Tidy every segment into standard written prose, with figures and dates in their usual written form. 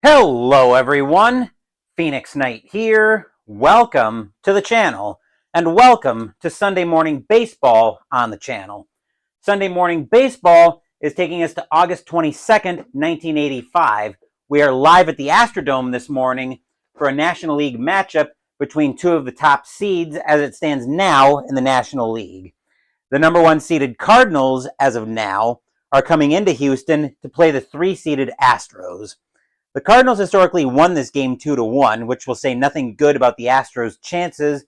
Hello everyone, Phoenix Knight here. Welcome to the channel and welcome to Sunday Morning Baseball on the channel. Sunday Morning Baseball is taking us to August 22nd, 1985. We are live at the Astrodome this morning for a National League matchup between two of the top seeds as it stands now in the National League. The number one seeded Cardinals, as of now, are coming into Houston to play the 3-seeded Astros. The Cardinals historically won this game 2-1, which will say nothing good about the Astros' chances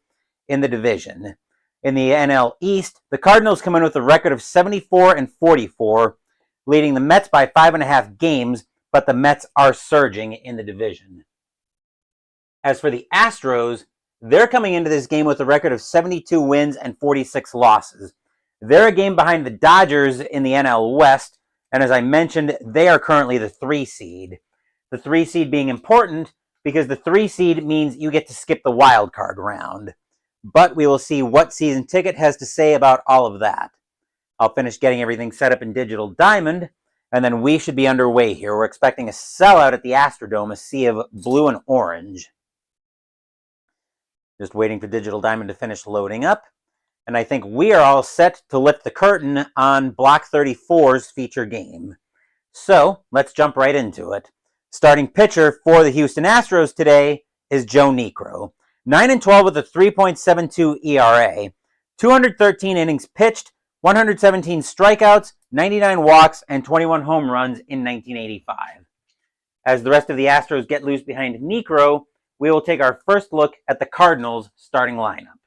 in the division. In the NL East, the Cardinals come in with a record of 74-44, leading the Mets by 5.5 games, but the Mets are surging in the division. As for the Astros, they're coming into this game with a record of 72 wins and 46 losses. They're a game behind the Dodgers in the NL West, and as I mentioned, they are currently the 3 seed. The 3 seed being important because the 3 seed means you get to skip the wild card round. But we will see what Season Ticket has to say about all of that. I'll finish getting everything set up in Digital Diamond, and then we should be underway here. We're expecting a sellout at the Astrodome, a sea of blue and orange. Just waiting for Digital Diamond to finish loading up. And I think we are all set to lift the curtain on Block 34's feature game. So, let's jump right into it. Starting pitcher for the Houston Astros today is Joe Niekro. 9-12 with a 3.72 ERA. 213 innings pitched, 117 strikeouts, 99 walks, and 21 home runs in 1985. As the rest of the Astros get loose behind Niekro, we will take our first look at the Cardinals' starting lineup.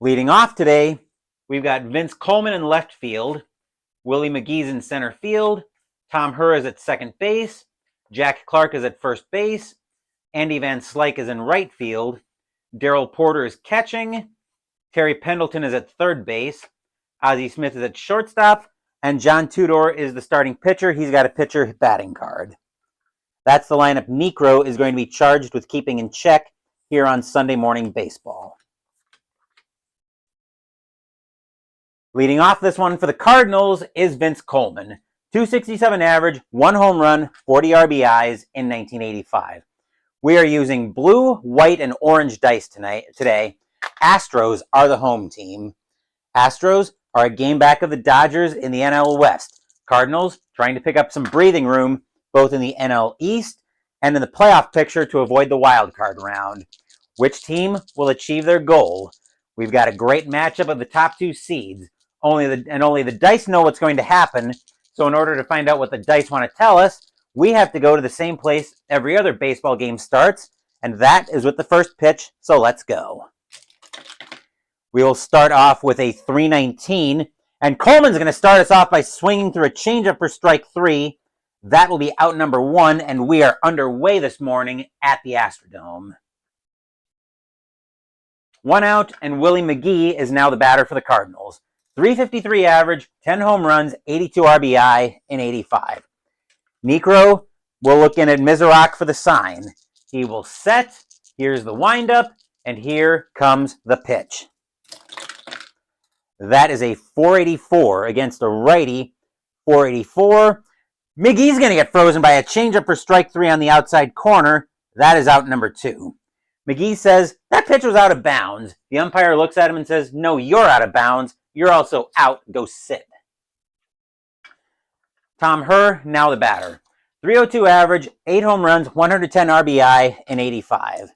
Leading off today, we've got Vince Coleman in left field, Willie McGee's in center field, Tom HOU is at second base, Jack Clark is at first base, Andy Van Slyke is in right field, Darryl Porter is catching, Terry Pendleton is at third base, Ozzie Smith is at shortstop, and John Tudor is the starting pitcher. He's got a pitcher batting card. That's the lineup Niekro is going to be charged with keeping in check here on Sunday Morning Baseball. Leading off this one for the Cardinals is Vince Coleman. 267 average, 1 home run, 40 RBIs in 1985. We are using blue, white, and orange dice today. Astros are the home team. Astros are a game back of the Dodgers in the NL West. Cardinals trying to pick up some breathing room both in the NL East and in the playoff picture to avoid the wild card round. Which team will achieve their goal? We've got a great matchup of the top 2 seeds. Only the dice know what's going to happen. So in order to find out what the dice want to tell us, we have to go to the same place every other baseball game starts, and that is with the first pitch, so let's go. We will start off with a 3-19, and Coleman's going to start us off by swinging through a changeup for strike 3. That will be out number 1, and we are underway this morning at the Astrodome. 1 out, and Willie McGee is now the batter for the Cardinals. 353 average, 10 home runs, 82 RBI in 85. Niekro will look in at Mizorach for the sign. He will set. Here's the windup, and here comes the pitch. That is a 484 against a righty. 484. McGee's going to get frozen by a changeup for strike 3 on the outside corner. That is out number 2. McGee says, that pitch was out of bounds. The umpire looks at him and says, no, you're out of bounds. You're also out. Go sit. Tom HOU, now the batter. 302 average, 8 home runs, 110 RBI in 85.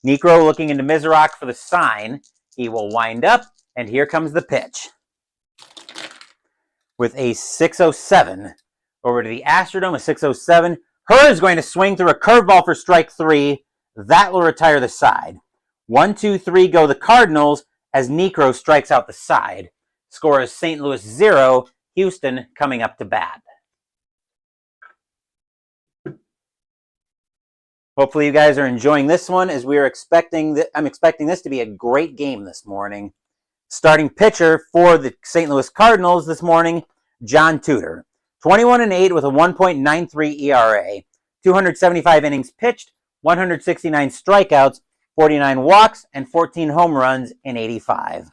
Niekro looking into Mizorach for the sign. He will wind up, and here comes the pitch. With a 607. Over to the Astrodome, a 607. HOU is going to swing through a curveball for strike 3. That will retire the side. 1-2-3 go the Cardinals as Niekro strikes out the side. Score is St. Louis 0, Houston coming up to bat. Hopefully you guys are enjoying this one as I'm expecting this to be a great game this morning. Starting pitcher for the St. Louis Cardinals this morning, John Tudor. 21-8 with a 1.93 ERA. 275 innings pitched, 169 strikeouts, 49 walks, and 14 home runs in 85.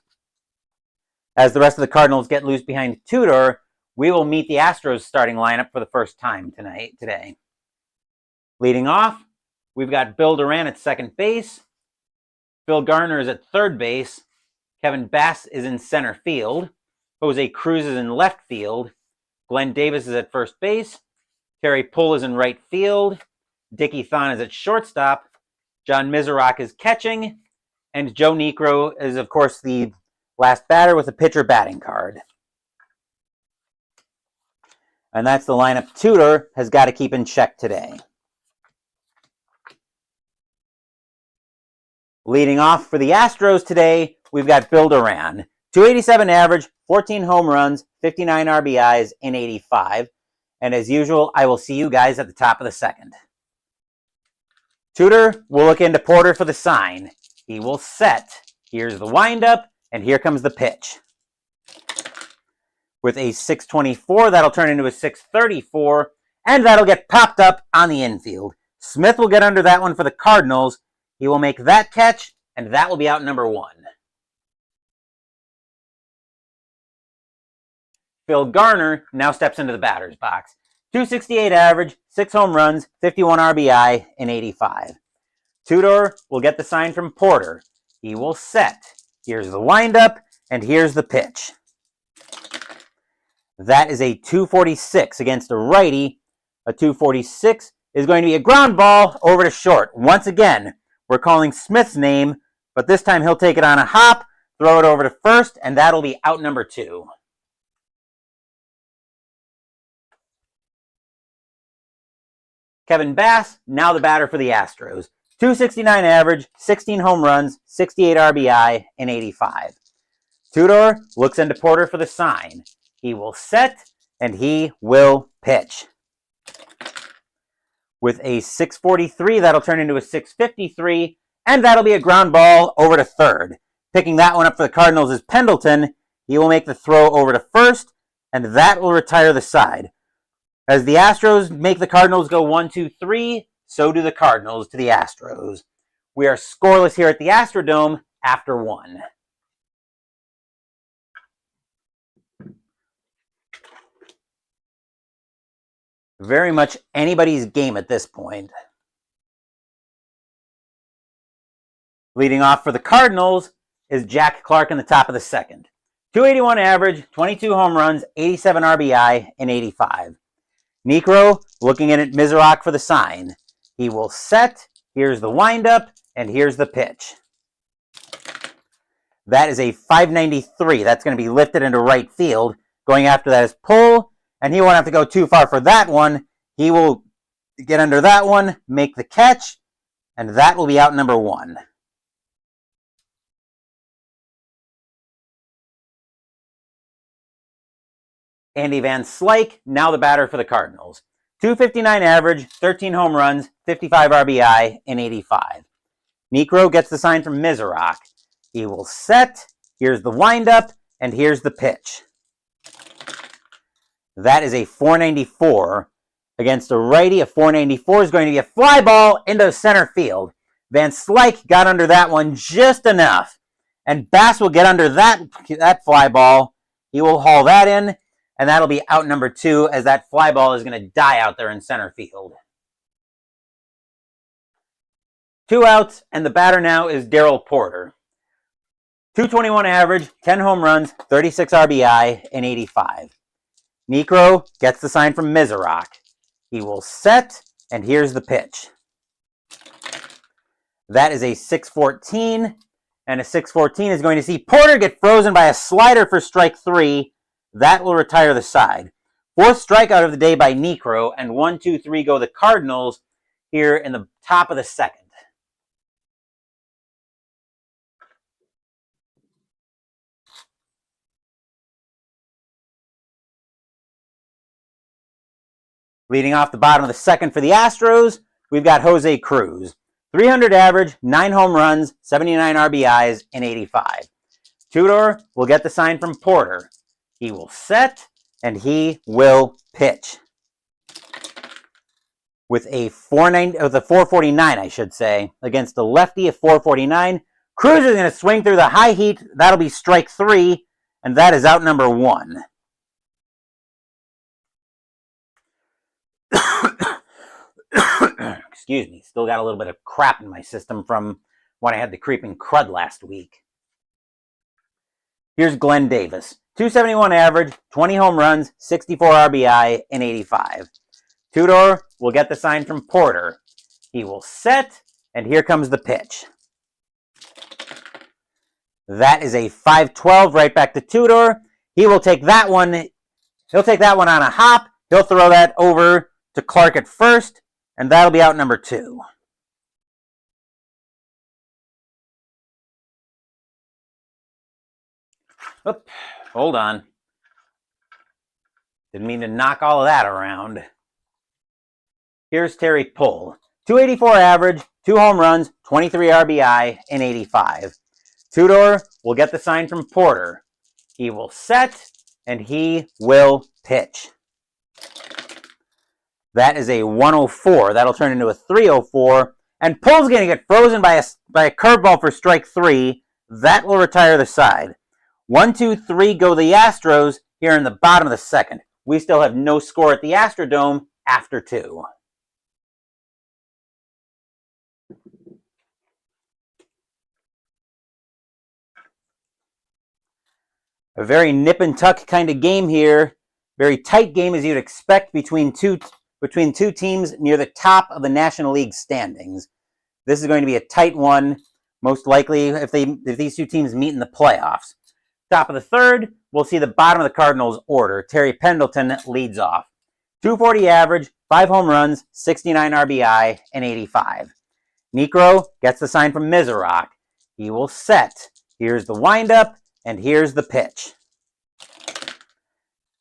As the rest of the Cardinals get loose behind Tudor, we will meet the Astros starting lineup for the first time today. Leading off, we've got Bill Duran at second base. Phil Garner is at third base. Kevin Bass is in center field. Jose Cruz is in left field. Glenn Davis is at first base. Terry Pull is in right field. Dickie Thon is at shortstop. John Miserock is catching. And Joe Niekro is, of course, the last batter with a pitcher batting card. And that's the lineup Tudor has got to keep in check today. Leading off for the Astros today, we've got Bill Duran. 287 average, 14 home runs, 59 RBIs in 85. And as usual, I will see you guys at the top of the second. Tudor will look into Porter for the sign. He will set. Here's the windup, and here comes the pitch. With a 624, that'll turn into a 634, and that'll get popped up on the infield. Smith will get under that one for the Cardinals. He will make that catch, and that will be out number one. Phil Garner now steps into the batter's box. 268 average, 6 home runs, 51 RBI in 85. Tudor will get the sign from Porter. He will set. Here's the windup, and here's the pitch. That is a 246 against a righty. A 246 is going to be a ground ball over to short. Once again, we're calling Smith's name, but this time he'll take it on a hop, throw it over to first, and that'll be out number two. Kevin Bass, now the batter for the Astros. 269 average, 16 home runs, 68 RBI in 85. Tudor looks into Porter for the sign. He will set, and he will pitch. With a 643, that'll turn into a 653, and that'll be a ground ball over to third. Picking that one up for the Cardinals is Pendleton. He will make the throw over to first, and that will retire the side. As the Astros make the Cardinals go 1-2-3, so do the Cardinals to the Astros. We are scoreless here at the Astrodome after one. Very much anybody's game at this point. Leading off for the Cardinals is Jack Clark in the top of the second. 281 average, 22 home runs, 87 RBI in 85. Niekro looking in at Miserock for the sign. He will set. Here's the windup, and here's the pitch. That is a 593. That's going to be lifted into right field. Going after that is Pull, and he won't have to go too far for that one. He will get under that one, make the catch, and that will be out number one. Andy Van Slyke, now the batter for the Cardinals. 259 average, 13 home runs, 55 RBI in 85. Niekro gets the sign from Miserock. He will set. Here's the windup, and here's the pitch. That is a 494. Against a righty, a 494 is going to be a fly ball into center field. Van Slyke got under that one just enough. And Bass will get under that fly ball. He will haul that in. And that'll be out number two, as that fly ball is going to die out there in center field. 2 outs, and the batter now is Darryl Porter. 221 average, 10 home runs, 36 RBI in 85. Niekro gets the sign from Miserock. He will set, and here's the pitch. That is a 614, and a 614 is going to see Porter get frozen by a slider for strike 3. That will retire the side. 4th strikeout of the day by Niekro, and 1-2-3 go the Cardinals here in the top of the second. Leading off the bottom of the second for the Astros, we've got Jose Cruz. 300 average, 9 home runs, 79 RBIs in 85. Tudor will get the sign from Porter. He will set, and he will pitch. With a 449, I should say, against the lefty, a 449. Cruz is going to swing through the high heat. That'll be strike 3, and that is out number 1. Excuse me, still got a little bit of crap in my system from when I had the creeping crud last week. Here's Glenn Davis. 271 average, 20 home runs, 64 RBI, and 85. Tudor will get the sign from Porter. He will set, and here comes the pitch. That is a 5-12 right back to Tudor. He will take that one. He'll take that one on a hop. He'll throw that over to Clark at first, and that'll be out number 2. Oop, hold on. Didn't mean to knock all of that around. Here's Terry Pull. 284 average, 2 home runs, 23 RBI, and 85. Tudor will get the sign from Porter. He will set, and he will pitch. That is a 104. That'll turn into a 304. And Pull's going to get frozen by a curveball for strike 3. That will retire the side. 1, 2, 3 go the Astros here in the bottom of the second. We still have no score at the Astrodome after 2. A very nip and tuck kind of game here. Very tight game as you'd expect between two teams near the top of the National League standings. This is going to be a tight one, most likely if these two teams meet in the playoffs. Top of the third, we'll see the bottom of the Cardinals order. Terry Pendleton leads off. 240 average, 5 home runs, 69 RBI, and 85. Necro gets the sign from Mizarok. He will set. Here's the windup, and here's the pitch.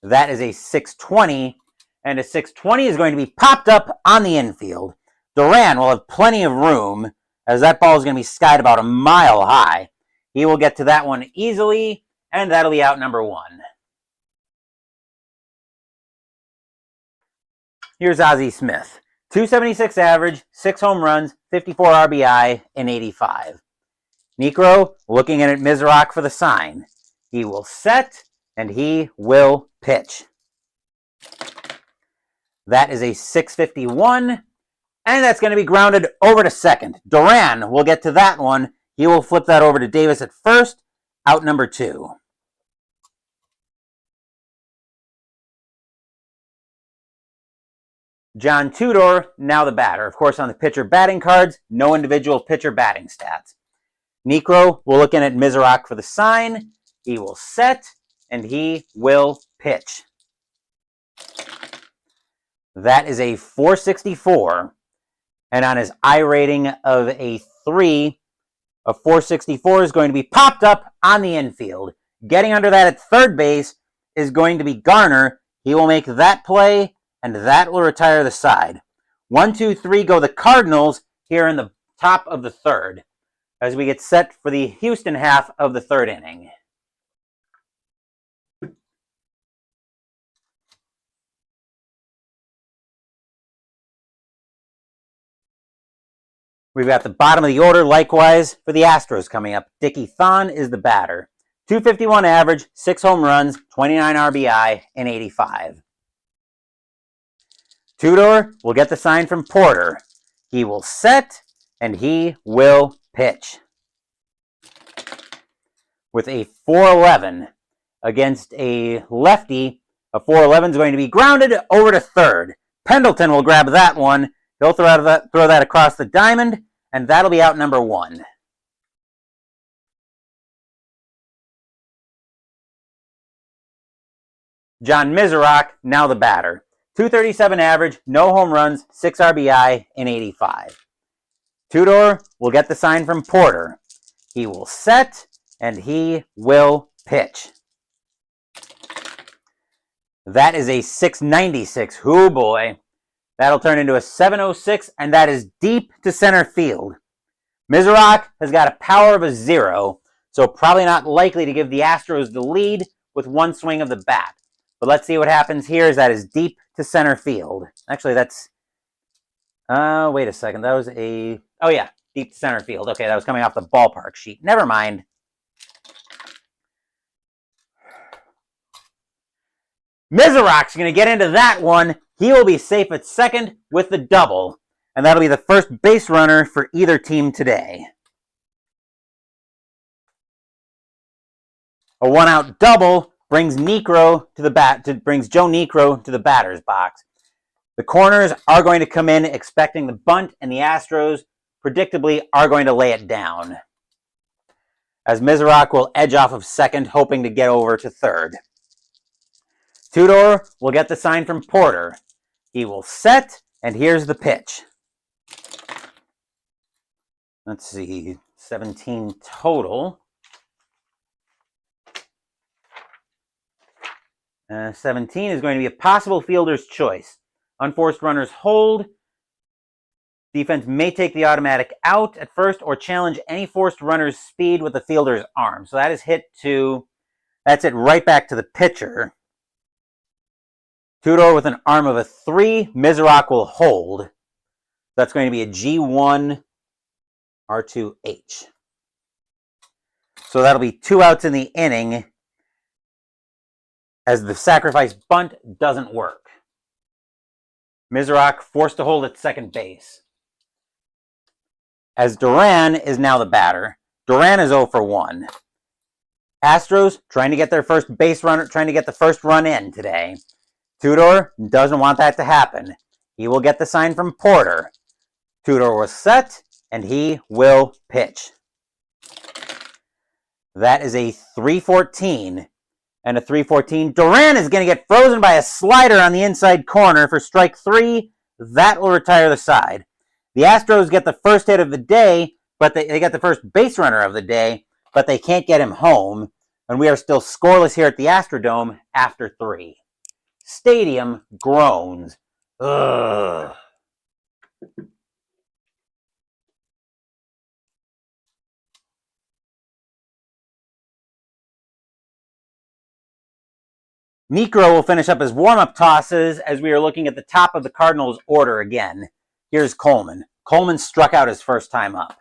That is a 620, and a 620 is going to be popped up on the infield. Duran will have plenty of room, as that ball is going to be skied about a mile high. He will get to that one easily, and that'll be out number 1. Here's Ozzie Smith. 276 average, 6 home runs, 54 RBI, and 85. Necro looking in at Mizarok for the sign. He will set, and he will pitch. That is a 651, and that's going to be grounded over to second. Duran will get to that one. He will flip that over to Davis at first, out number 2. John Tudor, now the batter. Of course, on the pitcher batting cards, no individual pitcher batting stats. Necro will look in at Mizarok for the sign. He will set, and he will pitch. That is a 464. And on his I rating of a 3, a 464 is going to be popped up on the infield. Getting under that at third base is going to be Garner. He will make that play, and that will retire the side. 1, 2, 3 go the Cardinals here in the top of the third as we get set for the Houston half of the third inning. We've got the bottom of the order likewise for the Astros coming up. Dickie Thon is the batter. 251 average, 6 home runs, 29 RBI, and 85. Tudor will get the sign from Porter. He will set, and he will pitch. With a 411 against a lefty, a 411 is going to be grounded over to third. Pendleton will grab that one. He'll throw that across the diamond, and that'll be out number 1. John Mizarok, now the batter. 237 average, no home runs, 6 RBI, and 85. Tudor will get the sign from Porter. He will set, and he will pitch. That is a 696. Hoo boy. That'll turn into a 706, and that is deep to center field. Mizarok has got a power of a 0, so probably not likely to give the Astros the lead with one swing of the bat. But let's see what happens here as that is deep to center field. Actually, that's... wait a second. That was a... Oh, yeah. Deep to center field. Okay, that was coming off the ballpark sheet. Never mind. Mizarok's going to get into that one. He will be safe at second with the double. and that'll be the first base runner for either team today. A one-out double brings Joe Niekro to the batter's box. The corners are going to come in expecting the bunt, and the Astros, predictably, are going to lay it down, as Mizorok will edge off of second, hoping to get over to third. Tudor will get the sign from Porter. He will set, and here's the pitch. Let's see, 17 total. 17 is going to be a possible fielder's choice. Unforced runners hold. Defense may take the automatic out at first or challenge any forced runner's speed with the fielder's arm. So that is that's it right back to the pitcher. Tudor with an arm of a 3. Mizorok will hold. That's going to be a G1 R2H. So that'll be 2 outs in the inning, as the sacrifice bunt doesn't work. Mizorok forced to hold at second base, as Duran is now the batter. Duran is 0 for 1. Astros trying to get their first base runner, trying to get the first run in today. Tudor doesn't want that to happen. He will get the sign from Porter. Tudor was set, and he will pitch. That is a 3-14 and a 3-14. Duran is going to get frozen by a slider on the inside corner for strike 3. That will retire the side. The Astros get the first hit of the day, but they get the first base runner of the day, but they can't get him home. And we are still scoreless here at the Astrodome after 3. Stadium groans. Ugh. Niekro will finish up his warm-up tosses as we are looking at the top of the Cardinals' order again. Here's Coleman. Coleman struck out his first time up.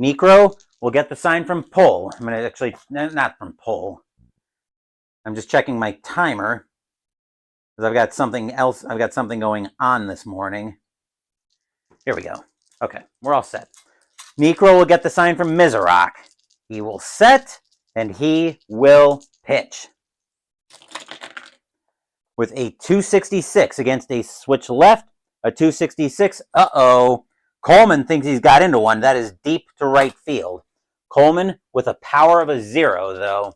Niekro will get the sign from Pull. I'm going to actually, not from Pull. I'm just checking my timer, because I've got something going on this morning. Here we go. Okay, we're all set. Niekro will get the sign from Mizorok. He will set, and he will pitch. With a 266 against a switch left, a 266. Coleman thinks he's got into one. That is deep to right field. Coleman with a power of a 0, though.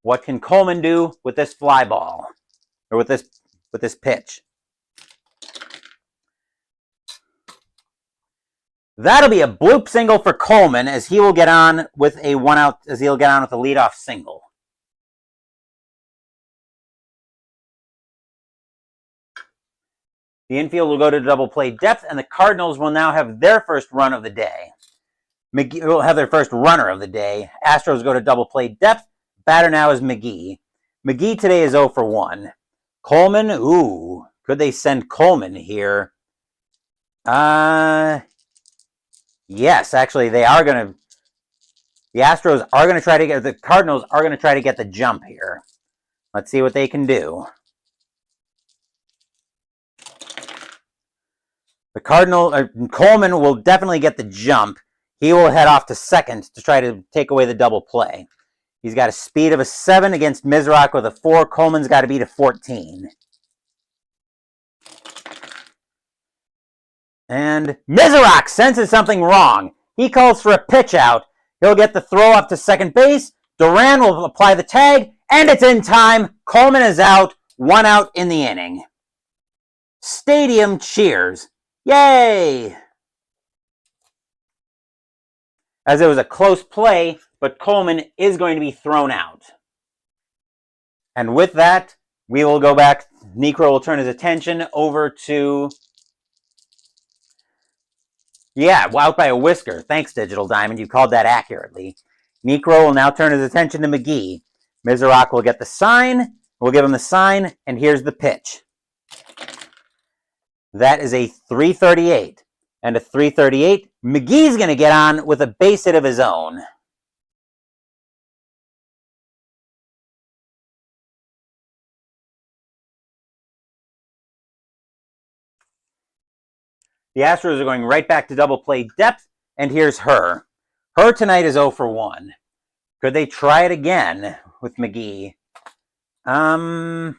What can Coleman do with this fly ball? Or with this pitch? That'll be a bloop single for Coleman, as he will get on with a leadoff single. The infield will go to double play depth, and the Cardinals will now have their first run of the day. McGee will have their first runner of the day. Astros go to double play depth. Batter now is McGee. McGee today is 0 for 1. Coleman, could they send Coleman here? Yes, actually, they are going to. The Astros are going to try to get, the Cardinals are going to try to get the jump here. Let's see what they can do. Coleman will definitely get the jump. He will head off to second to try to take away the double play. He's got a speed of a 7 against Mizorok with a 4. Coleman's got to beat a 14. And Mizorok senses something wrong. He calls for a pitch out. He'll get the throw up to second base. Duran will apply the tag, and it's in time. Coleman is out. 1 out in the inning. Stadium cheers. Yay! As it was a close play, but Coleman is going to be thrown out. And with that, we will go back. Niekro will turn his attention over to... out by a whisker. Thanks, Digital Diamond. You called that accurately. Niekro will now turn his attention to McGee. Mizorok will get the sign. We'll give him the sign, and here's the pitch. That is a 338. And a 338. McGee's going to get on with a base hit of his own. The Astros are going right back to double play depth, and here's her. Her tonight is 0 for 1. Could they try it again with McGee? No,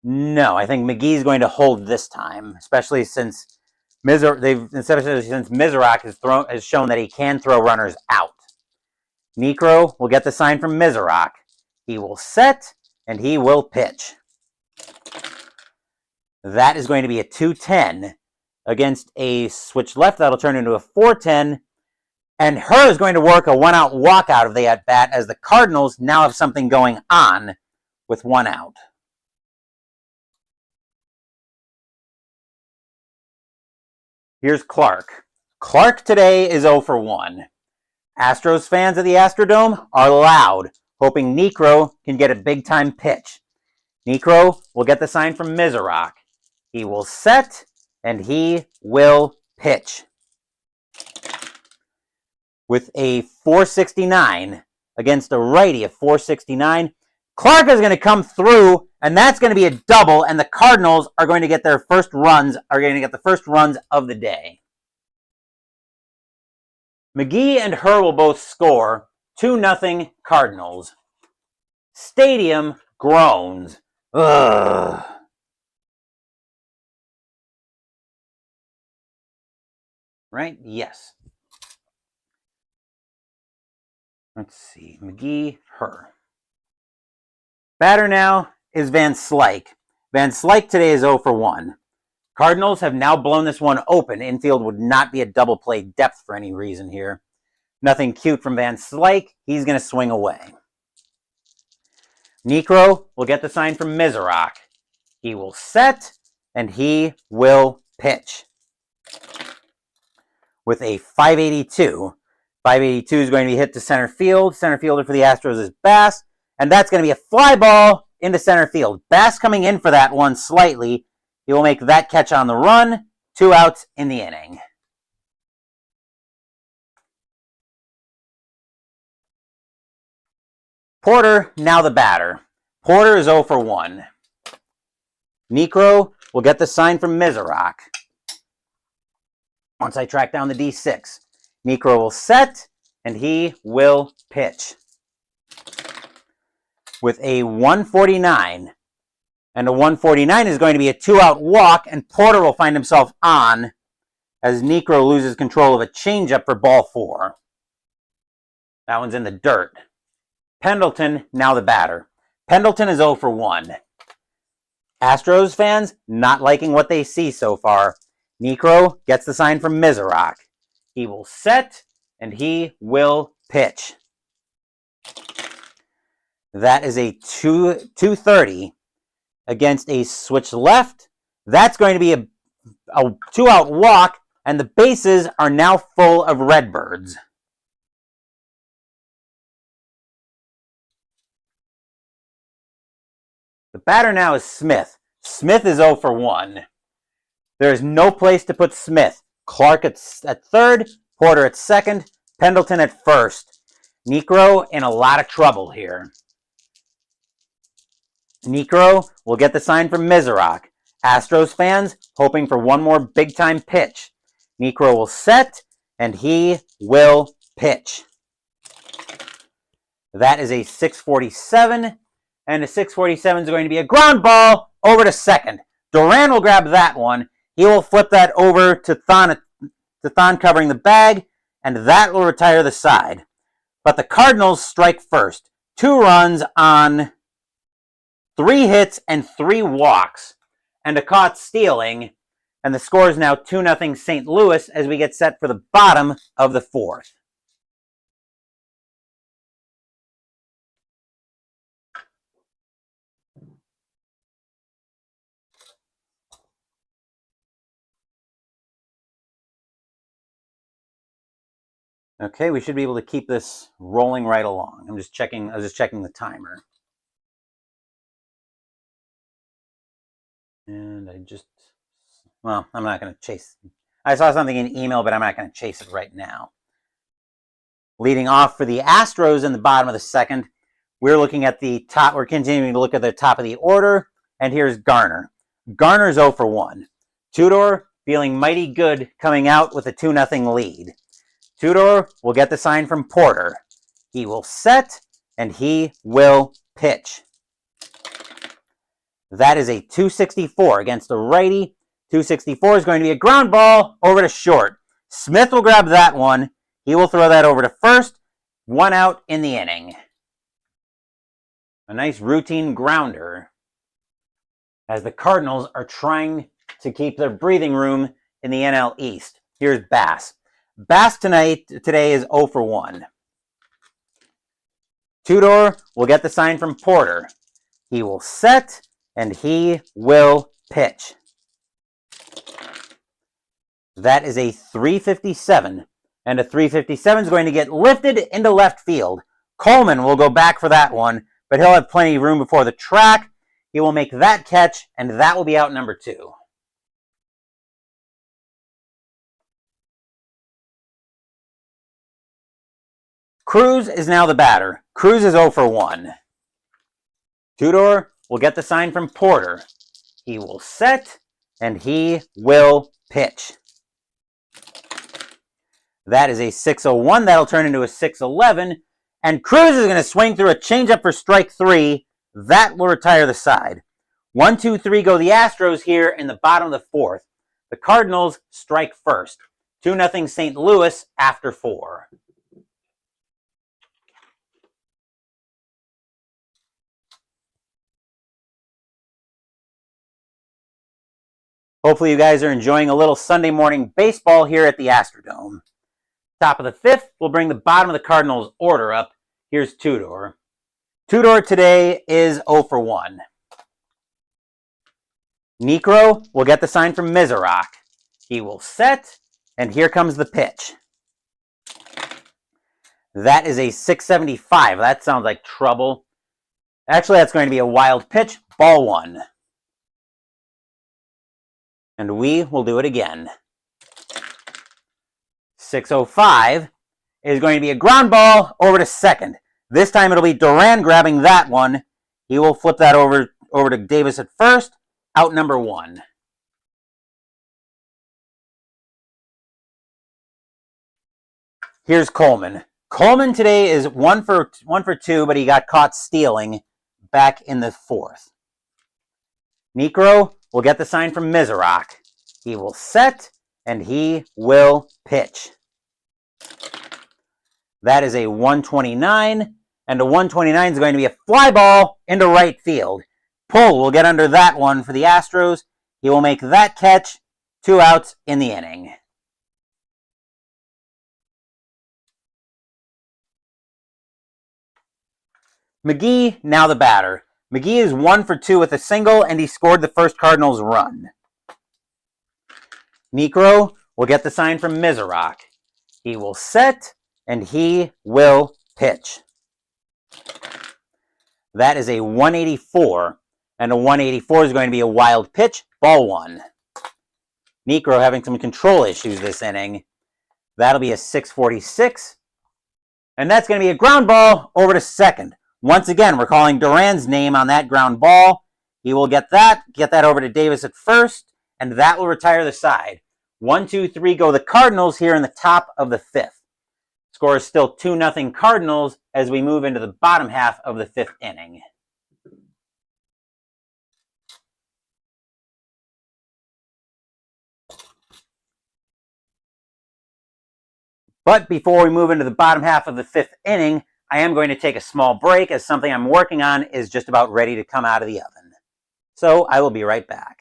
I think McGee's going to hold this time, especially since Mizrak has shown that he can throw runners out. Niekro will get the sign from Mizrak. He will set, and he will pitch. That is going to be a 2-10 against a switch left. That'll turn into a 4-10. And her is going to work a one-out walkout of the at-bat as the Cardinals now have something going on with 1 out. Here's Clark. Clark today is 0 for 1. Astros fans at the Astrodome are loud, hoping Niekro can get a big-time pitch. Niekro will get the sign from Mizrak. He will set, and he will pitch. With a 469 against a righty of 469, Clark is going to come through, and that's going to be a double, and the Cardinals are going to get their first runs, the first runs of the day. McGee and Her will both score 2-0 Cardinals. Stadium groans. Ugh. Right? Yes. Let's see. McGee, Her. Batter now is Van Slyke. Van Slyke today is 0 for 1. Cardinals have now blown this one open. Infield would not be a double play depth for any reason here. Nothing cute from Van Slyke. He's going to swing away. Niekro will get the sign from Mizrak. He will set, and he will pitch. With a 582. 582 is going to be hit to center field. Center fielder for the Astros is Bass. And that's going to be a fly ball into center field. Bass coming in for that one slightly. He will make that catch on the run. 2 outs in the inning. Porter, now the batter. Porter is 0 for 1. Niekro will get the sign from Mizrak. Once I track down the D6. Niekro will set, and he will pitch. With a 149. And a 149 is going to be a 2-out walk, and Porter will find himself on as Niekro loses control of a changeup for ball 4. That one's in the dirt. Pendleton, now the batter. Pendleton is 0 for 1. Astros fans not liking what they see so far. Niekro gets the sign from Mizrak. He will set, and he will pitch. That is a 230 against a switch left. That's going to be a 2-out walk, and the bases are now full of Redbirds. The batter now is Smith. Smith is 0 for 1. There is no place to put Smith. Clark at third, Porter at second, Pendleton at first. Niekro in a lot of trouble here. Niekro will get the sign from Mizrak. Astros fans hoping for one more big-time pitch. Niekro will set, and he will pitch. That is a 647, and a 647 is going to be a ground ball over to second. Duran will grab that one. He will flip that over to Thon covering the bag, and that will retire the side. But the Cardinals strike first. 2 runs on 3 hits and 3 walks, and a caught stealing, and the score is now 2-0 St. Louis as we get set for the bottom of the 4th. Okay, we should be able to keep this rolling right along. I was just checking the timer. And I'm not going to chase. I saw something in email, but I'm not going to chase it right now. Leading off for the Astros in the bottom of the 2nd, we're looking at the top. We're continuing to look at the top of the order, and here's Garner. Garner's 0 for 1. Tudor feeling mighty good coming out with a 2-0 lead. Tudor will get the sign from Porter. He will set, and he will pitch. That is a 264 against the righty. 264 is going to be a ground ball over to short. Smith will grab that one. He will throw that over to first. 1 out in the inning. A nice routine grounder as the Cardinals are trying to keep their breathing room in the NL East. Here's Bass. Bass today is 0 for 1. Tudor will get the sign from Porter. He will set, and he will pitch. That is a 357, and a 357 is going to get lifted into left field. Coleman will go back for that one, but he'll have plenty of room before the track. He will make that catch, and that will be out number 2. Cruz is now the batter. Cruz is 0 for 1. Tudor will get the sign from Porter. He will set, and he will pitch. That is a 601. That'll turn into a 611. And Cruz is going to swing through a changeup for strike 3. That will retire the side. 1, 2, 3 go the Astros here in the bottom of the 4th. The Cardinals strike first. 2-0 St. Louis after 4. Hopefully you guys are enjoying a little Sunday morning baseball here at the Astrodome. Top of the 5th, we'll bring the bottom of the Cardinals order up. Here's Tudor. Tudor today is 0 for 1. Necro will get the sign from Mizorok. He will set, and here comes the pitch. That is a 675. That sounds like trouble. Actually, that's going to be a wild pitch. Ball 1. And we will do it again. 605 is going to be a ground ball over to second. This time it'll be Duran grabbing that one. He will flip that over to Davis at first. Out number 1. Here's Coleman. Coleman today is 1 for 2, but he got caught stealing back in the 4th. Necro will get the sign from Mizorok. He will set, and he will pitch. That is a 129, and a 129 is going to be a fly ball into right field. Pull will get under that one for the Astros. He will make that catch. 2 outs in the inning. McGee, now the batter. McGee is 1 for 2 with a single, and he scored the first Cardinals run. Necro will get the sign from Mizorok. He will set, and he will pitch. That is a 184, and a 184 is going to be a wild pitch. Ball 1. Necro having some control issues this inning. That'll be a 646, and that's going to be a ground ball over to second. Once again, we're calling Duran's name on that ground ball. He will get that over to Davis at first, and that will retire the side. 1, 2, 3 go the Cardinals here in the top of the 5th. Score is still 2-0 Cardinals as we move into the bottom half of the 5th inning. But before we move into the bottom half of the 5th inning, I am going to take a small break as something I'm working on is just about ready to come out of the oven. So I will be right back.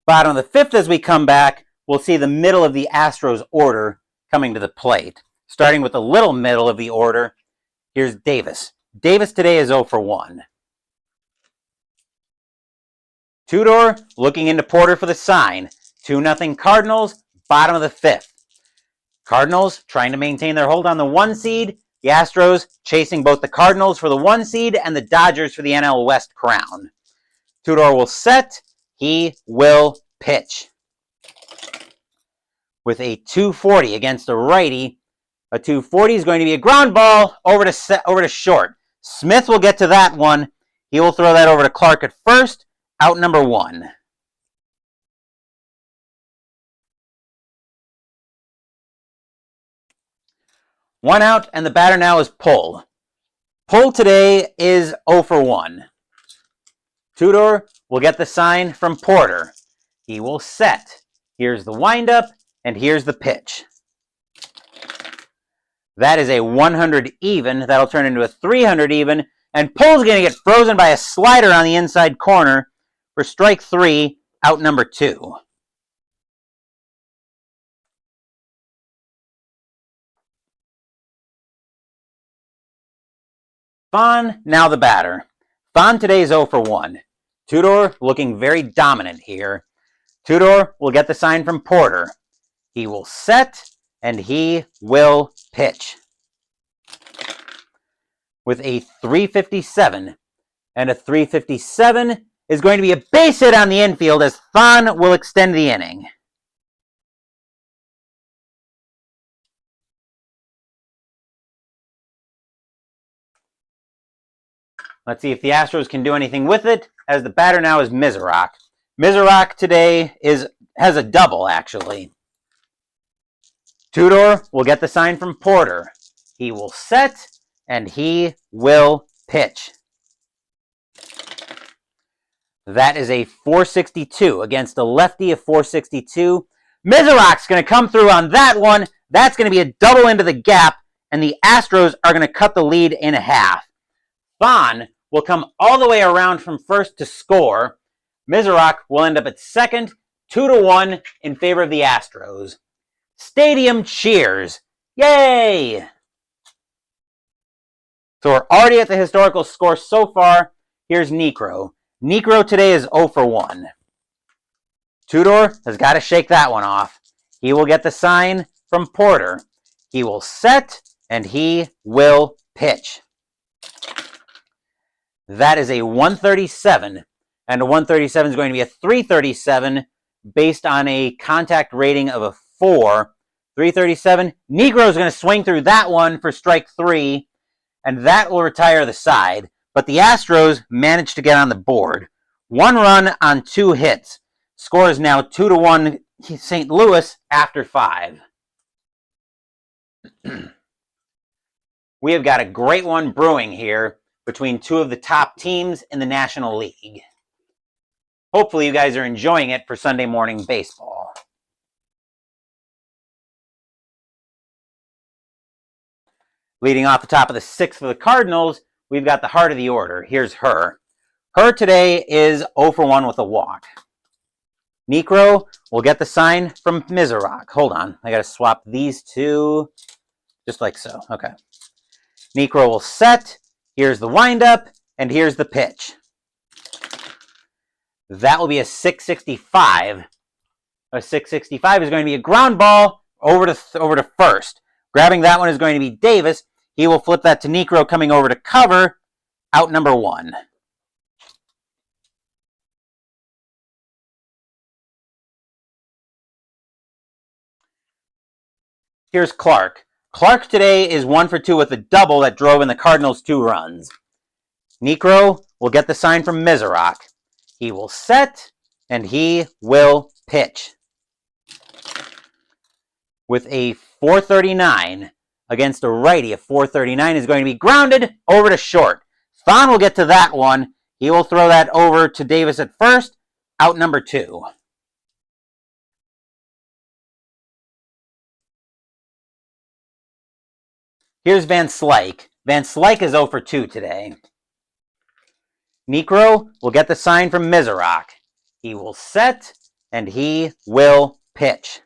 Bottom of the fifth, as we come back, we'll see the middle of the Astros order coming to the plate. Starting with the little middle of the order, here's Davis. Davis today is 0 for 1. Tudor looking into Porter for the sign. 2-0 Cardinals, bottom of the fifth. Cardinals trying to maintain their hold on the 1 seed. The Astros chasing both the Cardinals for the 1 seed and the Dodgers for the NL West crown. Tudor will set. He will pitch. With a 240 against a righty. A 240 is going to be a ground ball over to short. Smith will get to that one. He will throw that over to Clark at first. Out number 1. One out, and the batter now is Pull. Pull today is 0 for 1. Tudor will get the sign from Porter. He will set. Here's the windup, and here's the pitch. That is a 100 even. That'll turn into a 300 even, and Pull's going to get frozen by a slider on the inside corner for strike 3, out number 2. Vaughn, now the batter. Vaughn today is 0 for 1. Tudor looking very dominant here. Tudor will get the sign from Porter. He will set, and he will pitch. With a 357, and a 357 is going to be a base hit on the infield as Vaughn will extend the inning. Let's see if the Astros can do anything with it, as the batter now is Mizorok. Mizorok today has a double, actually. Tudor will get the sign from Porter. He will set, and he will pitch. That is a 462 against a lefty of 462. Mizorok's going to come through on that one. That's going to be a double into the gap, and the Astros are going to cut the lead in half. Vaughn will come all the way around from first to score. Mizorok will end up at second, 2-1 in favor of the Astros. Stadium cheers. Yay! So we're already at the historical score so far. Here's Necro. Necro today is 0 for 1. Tudor has got to shake that one off. He will get the sign from Porter. He will set, and he will pitch. That is a 137, and a 137 is going to be a 337 based on a contact rating of a 4. 337. Negro is going to swing through that one for strike 3, and that will retire the side. But the Astros managed to get on the board. 1 run on 2 hits. Score is now 2-1 St. Louis after 5. We have got a great one brewing here between 2 of the top teams in the National League. Hopefully you guys are enjoying it for Sunday morning baseball. Leading off the top of the 6th for the Cardinals, we've got the heart of the order. Here's Her. Her today is 0 for 1 with a walk. Necro will get the sign from Mizorok. Hold on, I got to swap these 2 just like so. Okay. Necro will set. Here's the windup, and here's the pitch. That will be a 665. A 665 is going to be a ground ball over to first. Grabbing that one is going to be Davis. He will flip that to Necro coming over to cover. Out number 1. Here's Clark. Clark today is 1 for 2 with a double that drove in the Cardinals 2 runs. Necro will get the sign from Mizorok. He will set, and he will pitch. With a 439 against a righty, a 439 is going to be grounded over to short. Vaughn will get to that one. He will throw that over to Davis at first. Out number 2. Here's Van Slyke. Van Slyke is 0 for 2 today. Necro will get the sign from Mizorok. He will set, and he will pitch.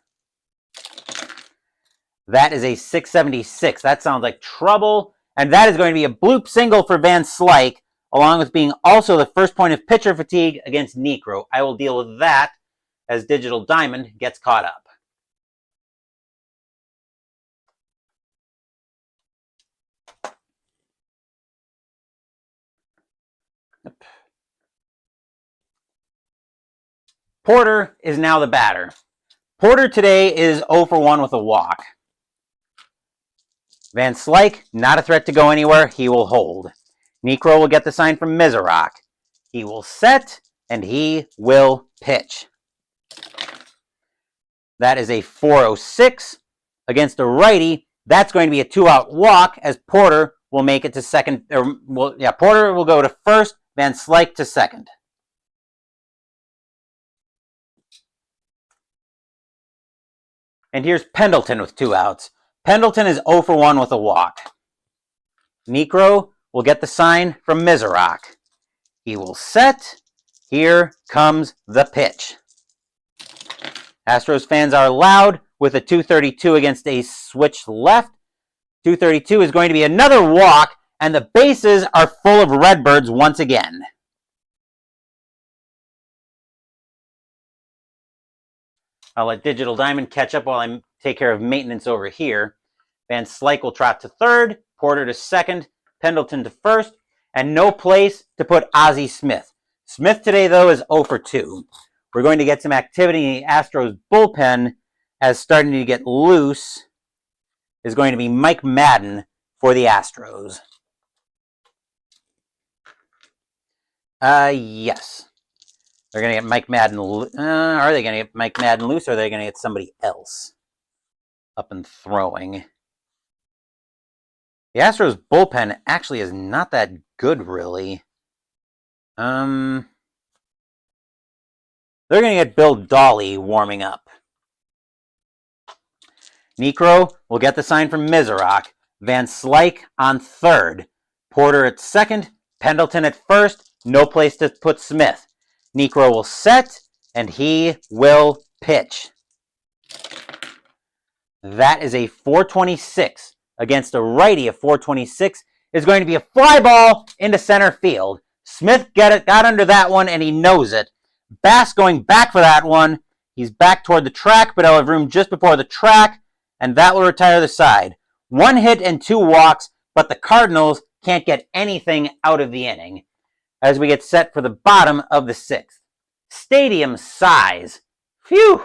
That is a 676. That sounds like trouble. And that is going to be a bloop single for Van Slyke, along with being also the first point of pitcher fatigue against Niekro. I will deal with that as Digital Diamond gets caught up. Porter is now the batter. Porter today is 0 for 1 with a walk. Van Slyke, not a threat to go anywhere. He will hold. Niekro will get the sign from Mizorok. He will set, and he will pitch. That is a 406 against a righty. That's going to be a 2-out walk as Porter will make it to second. Porter will go to first, Van Slyke to second. And here's Pendleton with 2 outs. Pendleton is 0 for 1 with a walk. Niekro will get the sign from Mizorok. He will set. Here comes the pitch. Astros fans are loud with a 232 against a switch left. 232 is going to be another walk, and the bases are full of Redbirds once again. I'll let Digital Diamond catch up while I take care of maintenance over here. Van Slyke will trot to third, Porter to second, Pendleton to first, and no place to put Ozzie Smith. Smith today, though, is 0 for 2. We're going to get some activity in the Astros bullpen as starting to get loose is going to be Mike Madden for the Astros. Yes. They're going to get Mike Madden. Are they going to get Mike Madden loose, or are they going to get somebody else up and throwing? The Astros bullpen actually is not that good, really. They're going to get Bill Dawley warming up. Niekro will get the sign from Mizorok. Van Slyke on third. Porter at second. Pendleton at first. No place to put Smith. Niekro will set, and he will pitch. That is a 426 against a righty. A 426 is going to be a fly ball into center field. Smith got under that one, and he knows it. Bass going back for that one. He's back toward the track, but he'll have room just before the track, and that will retire the side. 1 hit and 2 walks, but the Cardinals can't get anything out of the inning as we get set for the bottom of the 6th. Stadium size. Phew!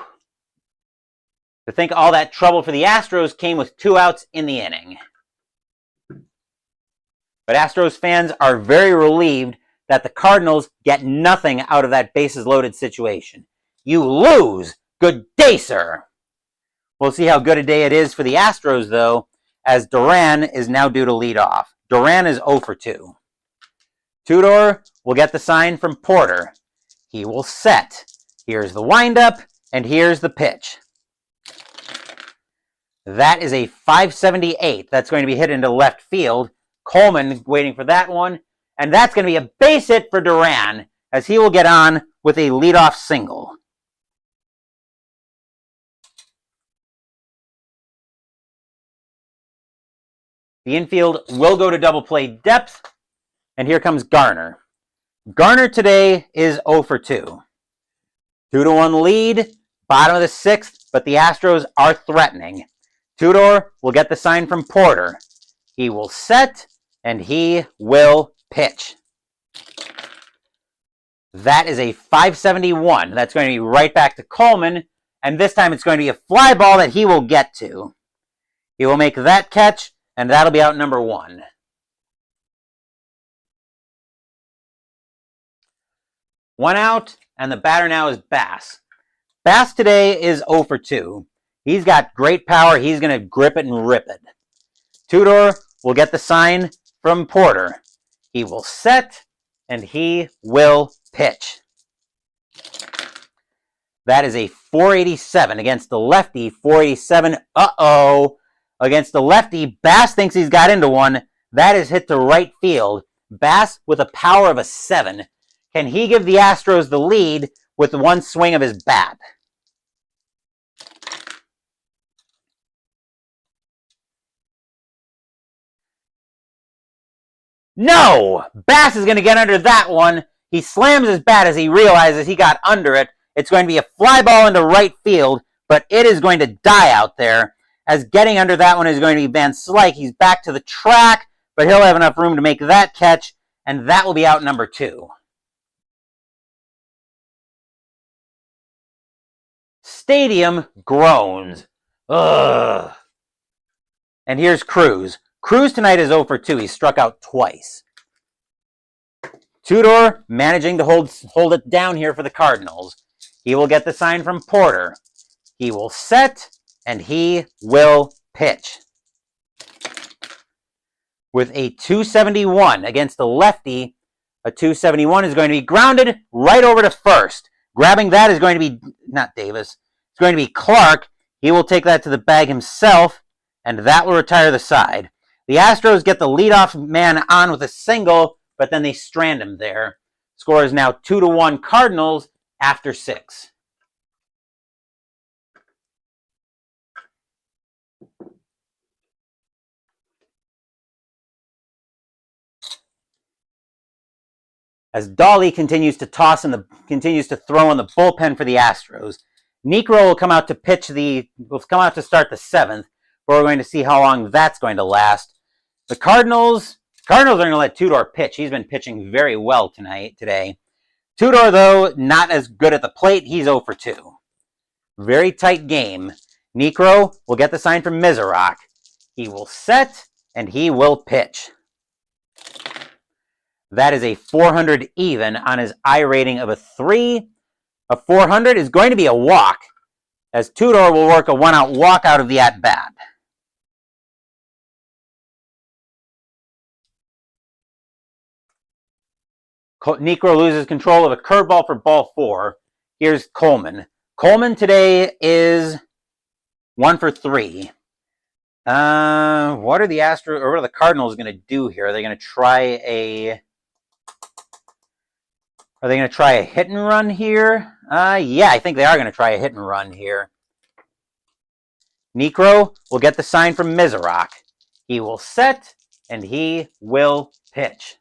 To think all that trouble for the Astros came with 2 outs in the inning. But Astros fans are very relieved that the Cardinals get nothing out of that bases loaded situation. You lose! Good day, sir! We'll see how good a day it is for the Astros, though, as Duran is now due to lead off. Duran is 0 for 2. Tudor will get the sign from Porter. He will set. Here's the windup, and here's the pitch. That is a 578. That's going to be hit into left field. Coleman waiting for that one. And that's going to be a base hit for Duran, as he will get on with a leadoff single. The infield will go to double play depth. And here comes Garner. Garner today is 0 for 2. 2-1 lead, bottom of the 6th, but the Astros are threatening. Tudor will get the sign from Porter. He will set, and he will pitch. That is a 571. That's going to be right back to Coleman, and this time it's going to be a fly ball that he will get to. He will make that catch, and that'll be out number 1. One out, and the batter now is Bass. Bass today is 0 for 2. He's got great power. He's going to grip it and rip it. Tudor will get the sign from Porter. He will set, and he will pitch. That is a 487 against the lefty. 487. Uh-oh. Against the lefty, Bass thinks he's got into one. That is hit to right field. Bass with a power of a 7. Can he give the Astros the lead with one swing of his bat. No! Bass is going to get under that one. He slams his bat as he realizes he got under it. It's going to be a fly ball into right field, but it is going to die out there. As getting under that one is going to be Van Slyke. He's back to the track, but he'll have enough room to make that catch, and that will be out number 2. Stadium groans. Ugh. And here's Cruz. Cruz tonight is 0 for 2. He struck out twice. Tudor managing to hold it down here for the Cardinals. He will get the sign from Porter. He will set, and he will pitch. With a 271 against the lefty, a 271 is going to be grounded right over to first. Grabbing that is going to be, not Davis, it's going to be Clark. He will take that to the bag himself, and that will retire the side. The Astros get the leadoff man on with a single, but then they strand him there. Score is now 2-1 Cardinals after 6. As Dolly continues to throw in the bullpen for the Astros. Niekro will come out to start the 7th, but we're going to see how long that's going to last. The Cardinals are going to let Tudor pitch. He's been pitching very well today. Tudor, though, not as good at the plate. He's 0 for 2. Very tight game. Niekro will get the sign from Mizorok. He will set, and he will pitch. That is a 400 even on his I rating of a 3. A 400 is going to be a walk, as Tudor will work a 1-out walk out of the at-bat. Niekro loses control of a curveball for ball 4. Here's Coleman. Coleman today is 1 for 3. What are the Astros, or what are the Cardinals going to do here? Are they going to try a hit and run here? Yeah, I think they are going to try a hit and run here. Niekro will get the sign from Mizorok. He will set, and he will pitch.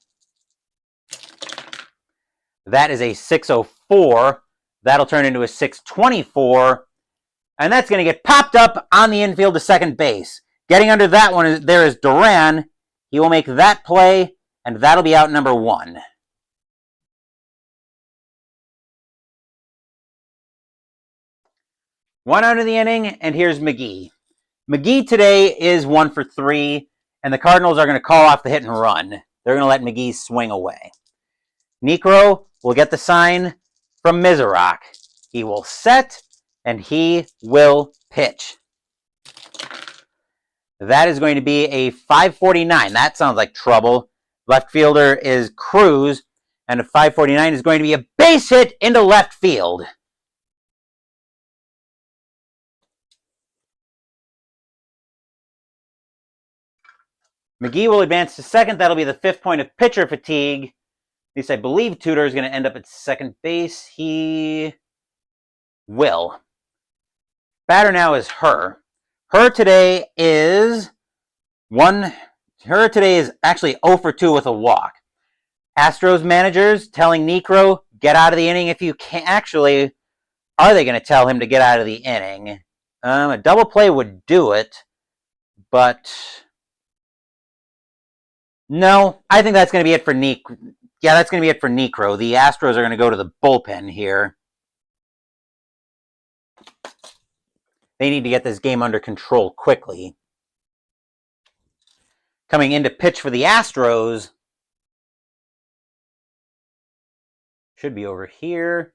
That is a 604. That'll turn into a 624. And that's going to get popped up on the infield to second base. Getting under that one, there is Duran. He will make that play, and that'll be out number 1. One out of the inning, and here's McGee. McGee today is 1 for 3, and the Cardinals are going to call off the hit and run. They're going to let McGee swing away. Niekro will get the sign from Mizorok. He will set, and he will pitch. That is going to be a 549. That sounds like trouble. Left fielder is Cruz, and a 549 is going to be a base hit into left field. McGee will advance to second. That'll be the 5th point of pitcher fatigue. At least I believe Tudor is going to end up at second base. He will. Batter now is HOU. HOU today is actually 0 for 2 with a walk. Astros managers telling Niekro, get out of the inning if you can. Actually, are they going to tell him to get out of the inning? A double play would do it, but no, I think that's going to be it for Niekro. Yeah, that's going to be it for Niekro. The Astros are going to go to the bullpen here. They need to get this game under control quickly. Coming in to pitch for the Astros should be over here.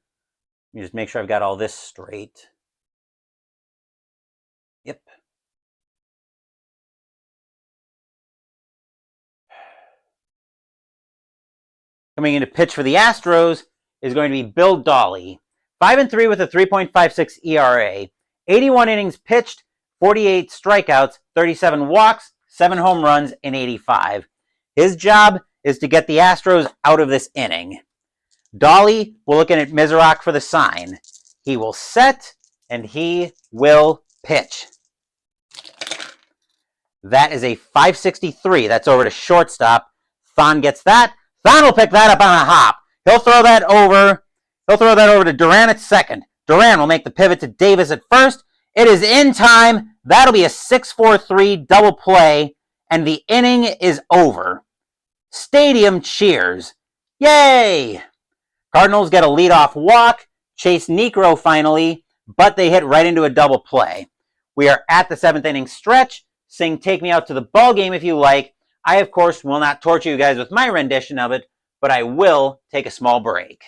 Let me just make sure I've got all this straight. Yep. Coming in to pitch for the Astros is going to be Bill Dolly. 5-3 with a 3.56 ERA. 81 innings pitched, 48 strikeouts, 37 walks, 7 home runs in 85. His job is to get the Astros out of this inning. Dolly will look in at Mizrak for the sign. He will set, and he will pitch. That is a 563. That's over to shortstop. Thon gets that. Thon will pick that up on a hop. He'll throw that over to Duran at second. Duran will make the pivot to Davis at first. It is in time. That'll be a 6-4-3 double play, and the inning is over. Stadium cheers. Yay! Cardinals get a leadoff walk. Chase Niekro finally, but they hit right into a double play. We are at the 7th inning stretch. Sing Take Me Out to the Ball Game if you like. I, of course, will not torture you guys with my rendition of it, but I will take a small break.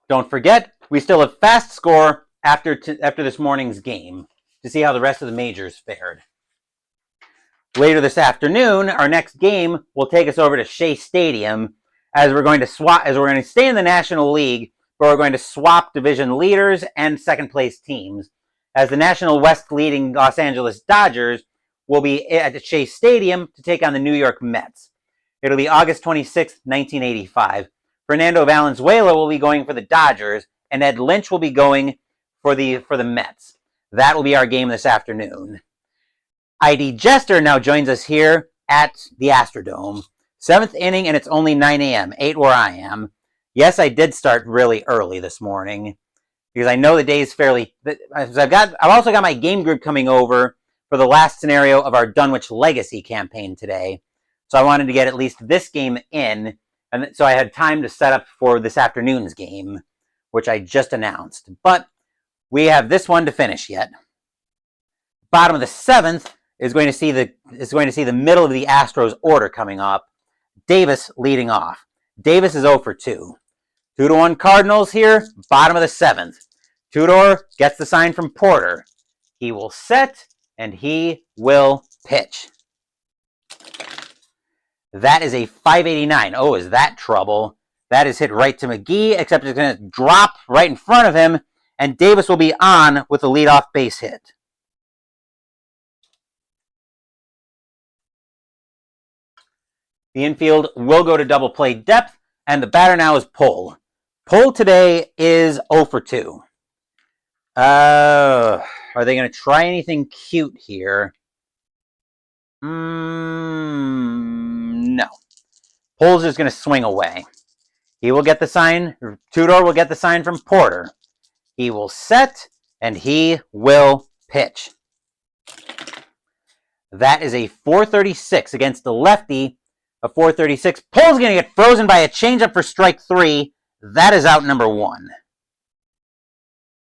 Don't forget, we still have fast score after this morning's game to see how the rest of the majors fared. Later this afternoon, our next game will take us over to Shea Stadium as we're going to stay in the National League, but we're going to swap division leaders and second place teams, as the National West leading Los Angeles Dodgers will be at Shea Stadium to take on the New York Mets. It'll be August 26th, 1985. Fernando Valenzuela will be going for the Dodgers, and Ed Lynch will be going for the Mets. That will be our game this afternoon. ID Jester now joins us here at the Astrodome. 7th inning, and it's only 9 a.m., 8 where I am. Yes, I did start really early this morning because I know the day is fairly... I've also got my game group coming over for the last scenario of our Dunwich Legacy campaign today. So I wanted to get at least this game in, and so I had time to set up for this afternoon's game, which I just announced. But we have this one to finish yet. Bottom of the 7th is going to see the middle of the Astros order coming up. Davis leading off. Davis is 0 for 2. 2-1 Cardinals here, bottom of the 7th. Tudor gets the sign from Porter. He will set, and he will pitch. That is a 589. Oh, is that trouble? That is hit right to McGee, except it's going to drop right in front of him, and Davis will be on with a leadoff base hit. The infield will go to double play depth, and the batter now is Pull. Pull today is 0 for 2. Are they going to try anything cute here? No. Pull's just going to swing away. He will get the sign. Tudor will get the sign from Porter. He will set, and he will pitch. That is a 436 against the lefty. A 436. Pull's going to get frozen by a changeup for strike 3. That is out number 1.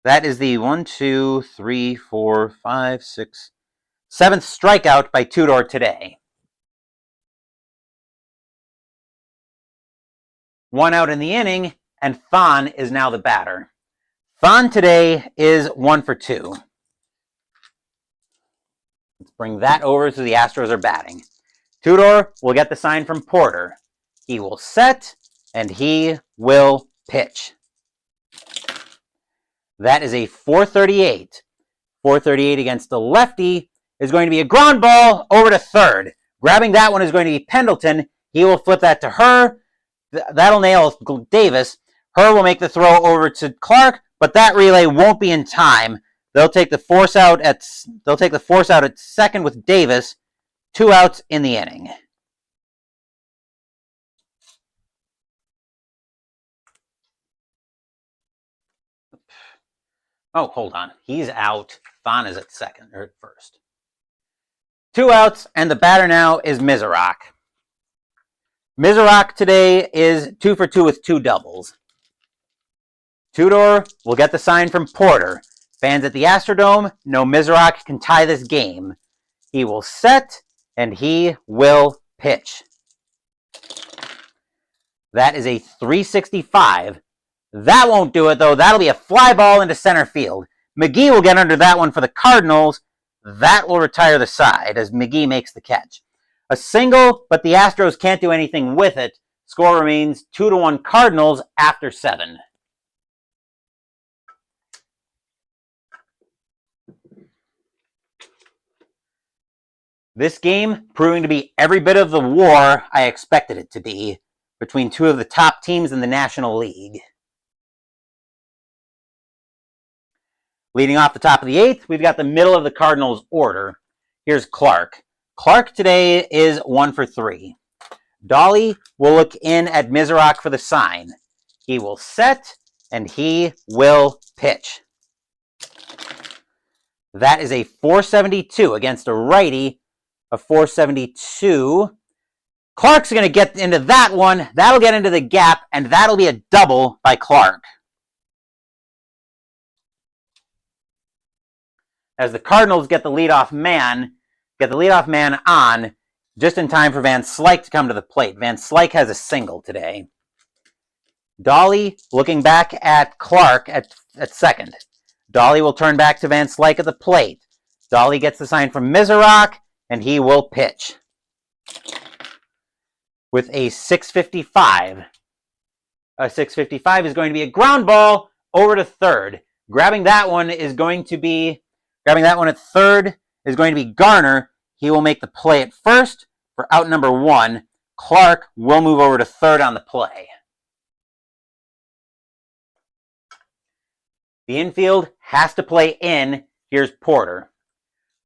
That is the 1, 2, 3, 4, 5, 6, 7th strikeout by Tudor today. 1 out in the inning, and Thon is now the batter. Thon today is 1 for 2. Let's bring that over so the Astros are batting. Tudor will get the sign from Porter. He will set, and he will pitch. That is a 438. 438 against the lefty is going to be a ground ball over to third. Grabbing that one is going to be Pendleton. He will flip that to her. That'll nail Davis. Her will make the throw over to Clark, but that relay won't be in time. They'll take the force out at second with Davis. 2 outs in the inning. Oh, hold on. He's out. Thon is at second or at first. 2 outs, and the batter now is Mizrak. Mizrak today is 2 for 2 with 2 doubles. Tudor will get the sign from Porter. Fans at the Astrodome know Mizrak can tie this game. He will set, and he will pitch. That is a 365. That won't do it, though. That'll be a fly ball into center field. McGee will get under that one for the Cardinals. That will retire the side as McGee makes the catch. A single, but the Astros can't do anything with it. Score remains 2-1 Cardinals after 7. This game proving to be every bit of the war I expected it to be between two of the top teams in the National League. Leading off the top of the 8th, we've got the middle of the Cardinals order. Here's Clark. Clark today is 1 for 3. Dolly will look in at Mizrak for the sign. He will set, and he will pitch. That is a 472 against a righty, a 472. Clark's going to get into that one. That'll get into the gap, and that'll be a double by Clark. As the Cardinals get the leadoff man on just in time for Van Slyke to come to the plate. Van Slyke has a single today. Dolly looking back at Clark at second. Dolly will turn back to Van Slyke at the plate. Dolly gets the sign from Mizrak, and he will pitch with a 655. A 655 is going to be a ground ball over to third. Grabbing that one at third is going to be Garner. He will make the play at first for out number 1. Clark will move over to third on the play. The infield has to play in. Here's Porter.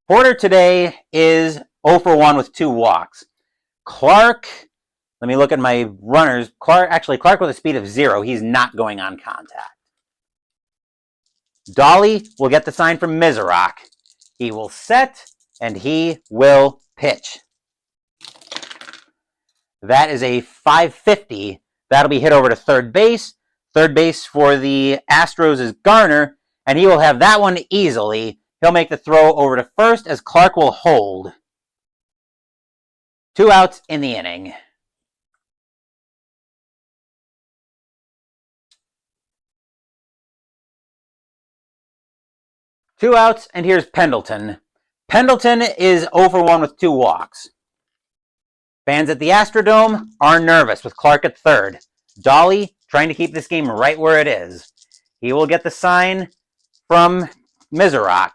Porter today is 0 for 1 with 2 walks. Clark, let me look at my runners. Clark with a speed of 0. He's not going on contact. Dolly will get the sign from Mizrak. He will set, and he will pitch. That is a 550. That'll be hit over to third base. Third base for the Astros is Garner, and he will have that one easily. He'll make the throw over to first as Clark will hold. 2 outs in the inning. Two outs, and here's Pendleton. Pendleton is 0 for 1 with 2 walks. Fans at the Astrodome are nervous with Clark at third. Dolly trying to keep this game right where it is. He will get the sign from Mizrak.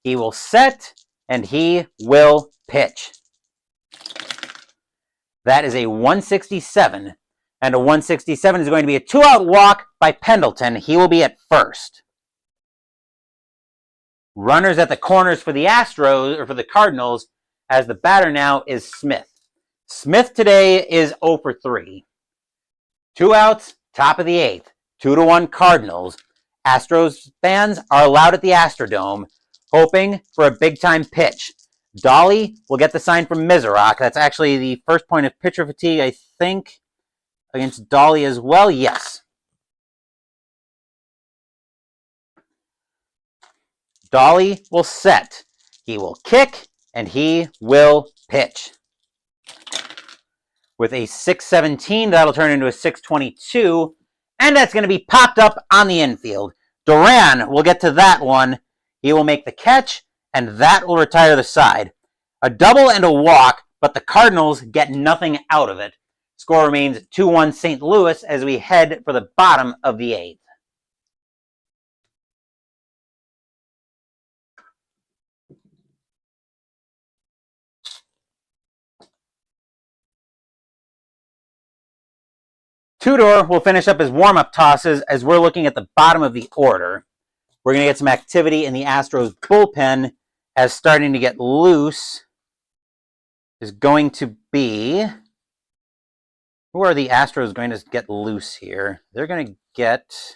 He will set, and he will pitch. That is a 167, and a 167 is going to be a 2-out walk by Pendleton. He will be at first. Runners at the corners for the Astros, or for the Cardinals, as the batter now is Smith. Smith today is 0 for 3. 2 outs, top of the 8th. 2-1 Cardinals. Astros fans are allowed at the Astrodome, hoping for a big-time pitch. Dolly will get the sign from Mizrak. That's actually the first point of pitcher fatigue, I think, against Dolly as well. Yes. Dolly will set. He will kick, and he will pitch. With a 617, that'll turn into a 622, and that's going to be popped up on the infield. Duran will get to that one. He will make the catch, and that will retire the side. A double and a walk, but the Cardinals get nothing out of it. Score remains 2-1 St. Louis as we head for the bottom of the 8th. Tudor will finish up his warm-up tosses as we're looking at the bottom of the order. We're going to get some activity in the Astros bullpen as starting to get loose is going to be... Who are the Astros going to get loose here? They're going to get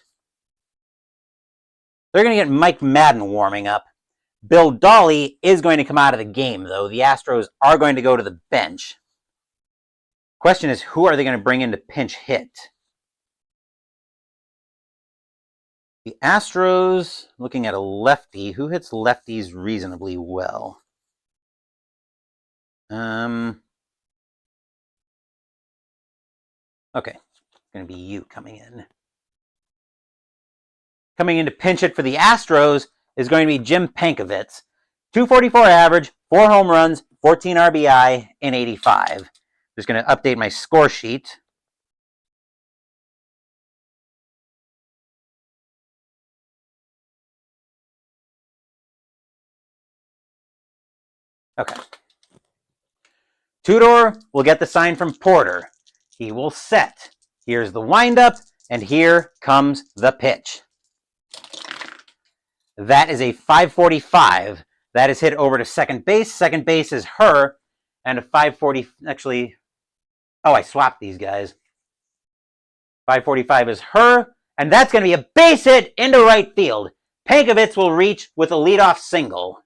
Mike Madden warming up. Bill Dolly is going to come out of the game, though. The Astros are going to go to the bench. Question is, who are they going to bring in to pinch hit? The Astros, looking at a lefty. Who hits lefties reasonably well? Okay. It's going to be you coming in. Coming in to pinch it for the Astros is going to be Jim Pankovitz. 244 average, 4 home runs, 14 RBI in 85. Just going to update my score sheet. Okay. Tudor will get the sign from Porter. He will set. Here's the windup, and here comes the pitch. That is a 545. That is hit over to second base. Second base is her, and a 540. Actually, oh, I swapped these guys. 545 is her, and that's going to be a base hit into right field. Pankovitz will reach with a leadoff single.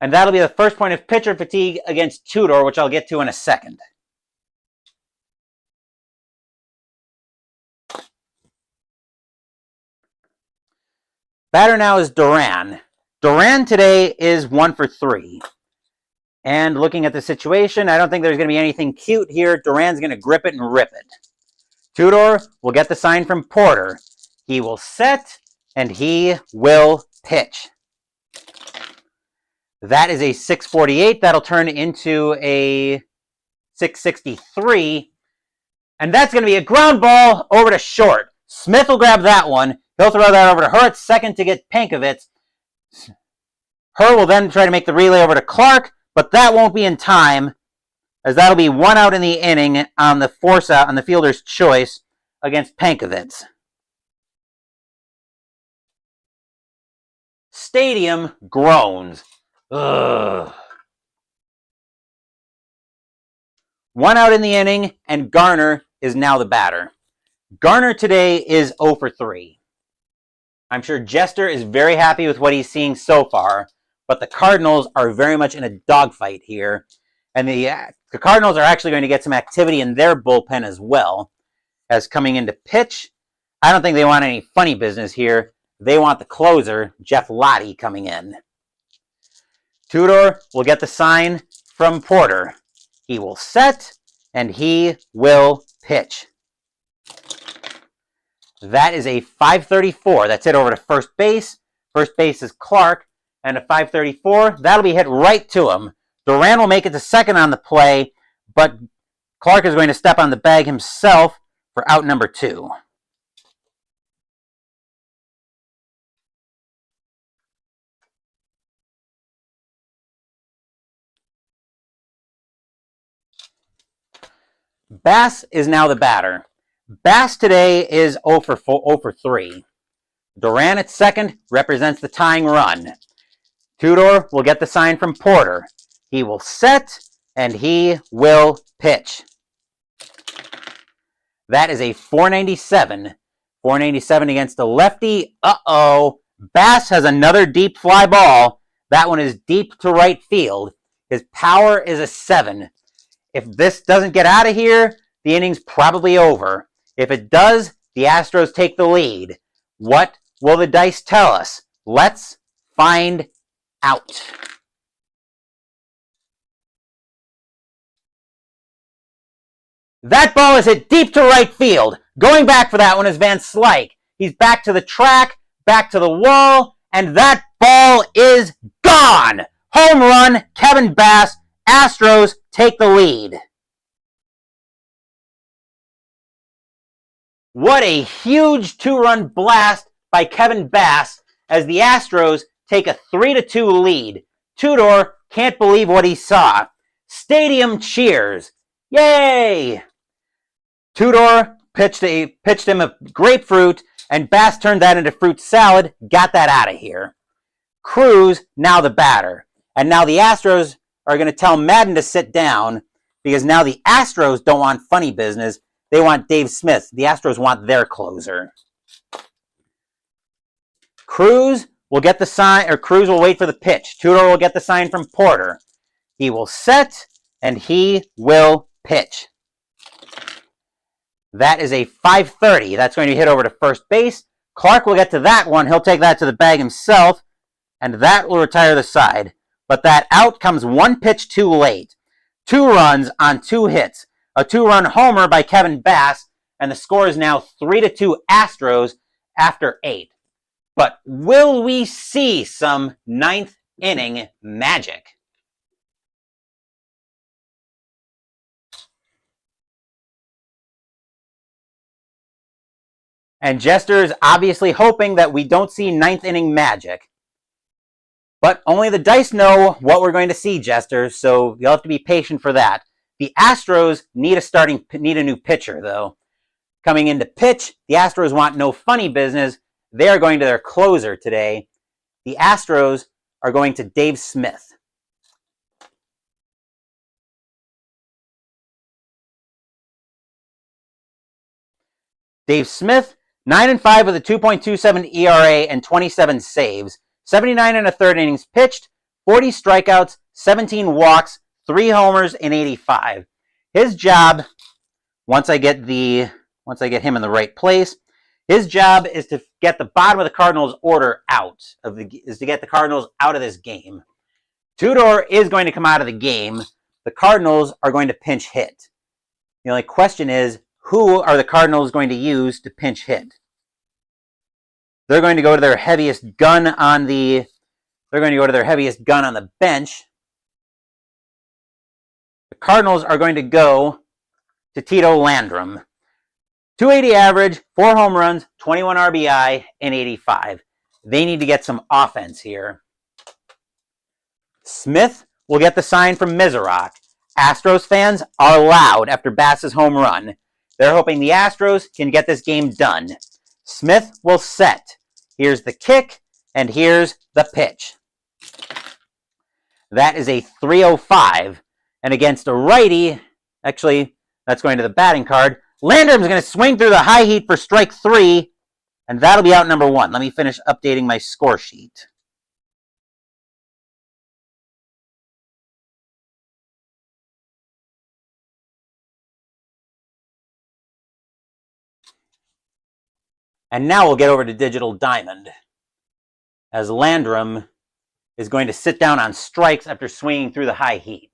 And that'll be the first point of pitcher fatigue against Tudor, which I'll get to in a second. Batter now is Duran. Duran today is 1 for 3. And looking at the situation, I don't think there's going to be anything cute here. Duran's going to grip it and rip it. Tudor will get the sign from Porter. He will set, and he will pitch. That is a 648. That'll turn into a 663. And that's going to be a ground ball over to short. Smith will grab that one. He'll throw that over to her at second to get Pankovitz. Her will then try to make the relay over to Clark, but that won't be in time, as that'll be 1 out in the inning on the force out on the fielder's choice against Pankovitz. Stadium groans. Ugh. 1 out in the inning, and Garner is now the batter. Garner today is 0 for 3. I'm sure Jester is very happy with what he's seeing so far, but the Cardinals are very much in a dogfight here, and the Cardinals are actually going to get some activity in their bullpen as well, as coming into pitch. I don't think they want any funny business here. They want the closer, Jeff Lottie, coming in. Tudor will get the sign from Porter. He will set, and he will pitch. That is a 534. That's hit over to first base. First base is Clark, and a 534. That'll be hit right to him. Duran will make it to second on the play, but Clark is going to step on the bag himself for out number 2. Bass is now the batter. Bass today is 0 for 3. Duran at second represents the tying run. Tudor will get the sign from Porter. He will set, and he will pitch. That is a 497. 497 against a lefty. Uh-oh. Bass has another deep fly ball. That one is deep to right field. His power is a 7. If this doesn't get out of here, the inning's probably over. If it does, the Astros take the lead. What will the dice tell us? Let's find out. That ball is hit deep to right field. Going back for that one is Van Slyke. He's back to the track, back to the wall, and that ball is gone. Home run, Kevin Bass. Astros take the lead. What a huge 2-run blast by Kevin Bass as the Astros take a 3-2 lead. Tudor can't believe what he saw. Stadium cheers. Yay! Tudor pitched him a grapefruit, and Bass turned that into fruit salad, got that out of here. Cruz now the batter. And now the Astros are going to tell Madden to sit down, because now the Astros don't want funny business. They want Dave Smith. The Astros want their closer. Cruz will get the sign, or Cruz will wait for the pitch. Tudor will get the sign from Porter. He will set, and he will pitch. That is a 530. That's going to hit over to first base. Clark will get to that one. He'll take that to the bag himself, and that will retire the side. But that out comes 1 pitch too late. 2 runs on 2 hits. A 2-run homer by Kevin Bass, and the score is now 3-2 Astros after 8. But will we see some ninth inning magic? And Jester is obviously hoping that we don't see ninth inning magic. But only the dice know what we're going to see, Jester, so you'll have to be patient for that. The Astros need a new pitcher, though. Coming into pitch, the Astros want no funny business. They are going to their closer today. The Astros are going to Dave Smith. Dave Smith, 9-5 with a 2.27 ERA and 27 saves. 79 and a third innings pitched, 40 strikeouts, 17 walks, 3 homers in 85. His job, once I get him in the right place, his job is to get the bottom of the Cardinals order is to get the Cardinals out of this game. Tudor is going to come out of the game. The Cardinals are going to pinch hit. The only question is, who are the Cardinals going to use to pinch hit? They're going to go to their heaviest gun on the bench. The Cardinals are going to go to Tito Landrum. 280 average, 4 home runs, 21 RBI, and 85. They need to get some offense here. Smith will get the sign from Mizarok. Astros fans are loud after Bass's home run. They're hoping the Astros can get this game done. Smith will set. Here's the kick, and here's the pitch. That is a 305. And against a righty, actually, that's going to the batting card. Landrum's going to swing through the high heat for strike 3, and that'll be out number 1. Let me finish updating my score sheet. And now we'll get over to Digital Diamond, as Landrum is going to sit down on strikes after swinging through the high heat.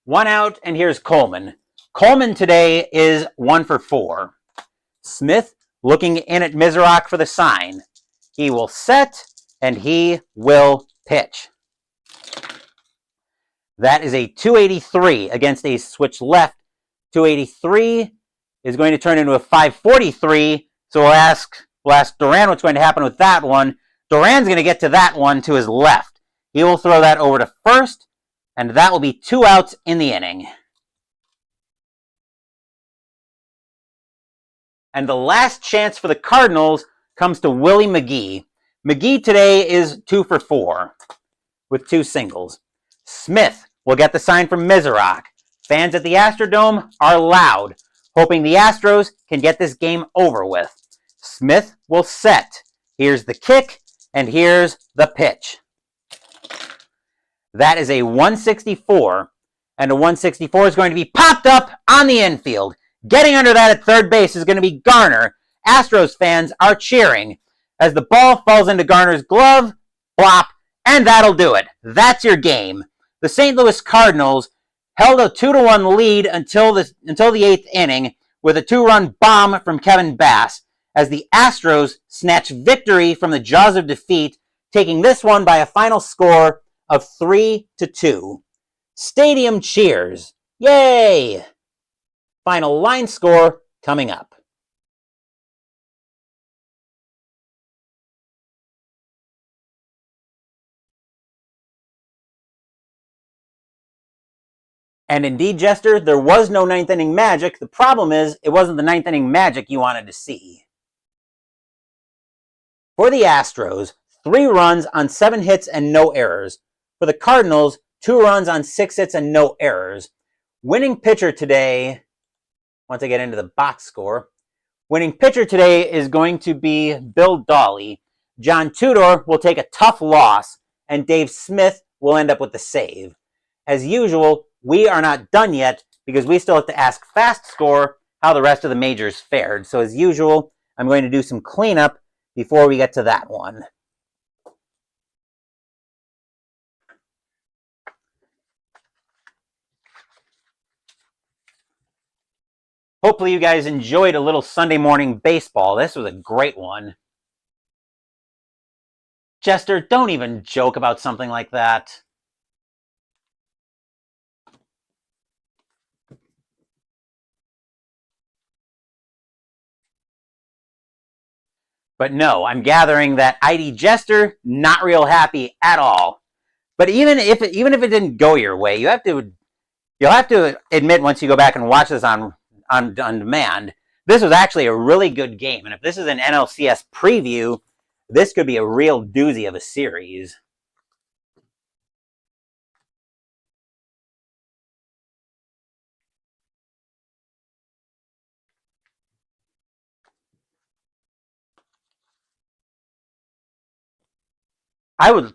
1 out, and here's Coleman. Coleman today is 1 for 4. Smith looking in at Mizarok for the sign. He will set, and he will pitch. That is a 283 against a switch left. 283 is going to turn into a 543, so we'll ask Duran what's going to happen with that one. Duran's going to get to that one to his left. He will throw that over to first, and that will be 2 outs in the inning. And the last chance for the Cardinals comes to Willie McGee. McGee today is 2 for 4 with 2 singles. Smith will get the sign from Mizarok. Fans at the Astrodome are loud, hoping the Astros can get this game over with. Smith will set. Here's the kick, and here's the pitch. That is a 164, and a 164 is going to be popped up on the infield. Getting under that at third base is going to be Garner. Astros fans are cheering as the ball falls into Garner's glove, blop, and that'll do it. That's your game. The St. Louis Cardinals held a 2-1 lead until the 8th inning with a 2-run bomb from Kevin Bass as the Astros snatch victory from the jaws of defeat, taking this one by a final score of 3-2. Stadium cheers. Yay! Final line score coming up. And indeed, Jester, there was no 9th inning magic. The problem is, it wasn't the 9th inning magic you wanted to see. For the Astros, 3 runs on 7 hits and no errors. For the Cardinals, 2 runs on 6 hits and no errors. Winning pitcher today, once I get into the box score, winning pitcher today is going to be Bill Dawley. John Tudor will take a tough loss, and Dave Smith will end up with the save. As usual, we are not done yet because we still have to ask Fast Score how the rest of the majors fared. So as usual, I'm going to do some cleanup before we get to that one. Hopefully you guys enjoyed a little Sunday morning baseball. This was a great one. Jester, don't even joke about something like that. But no, I'm gathering that ID Jester, not real happy at all. But even if it didn't go your way, you'll have to admit once you go back and watch this on demand, this was actually a really good game. And if this is an NLCS preview, this could be a real doozy of a series. I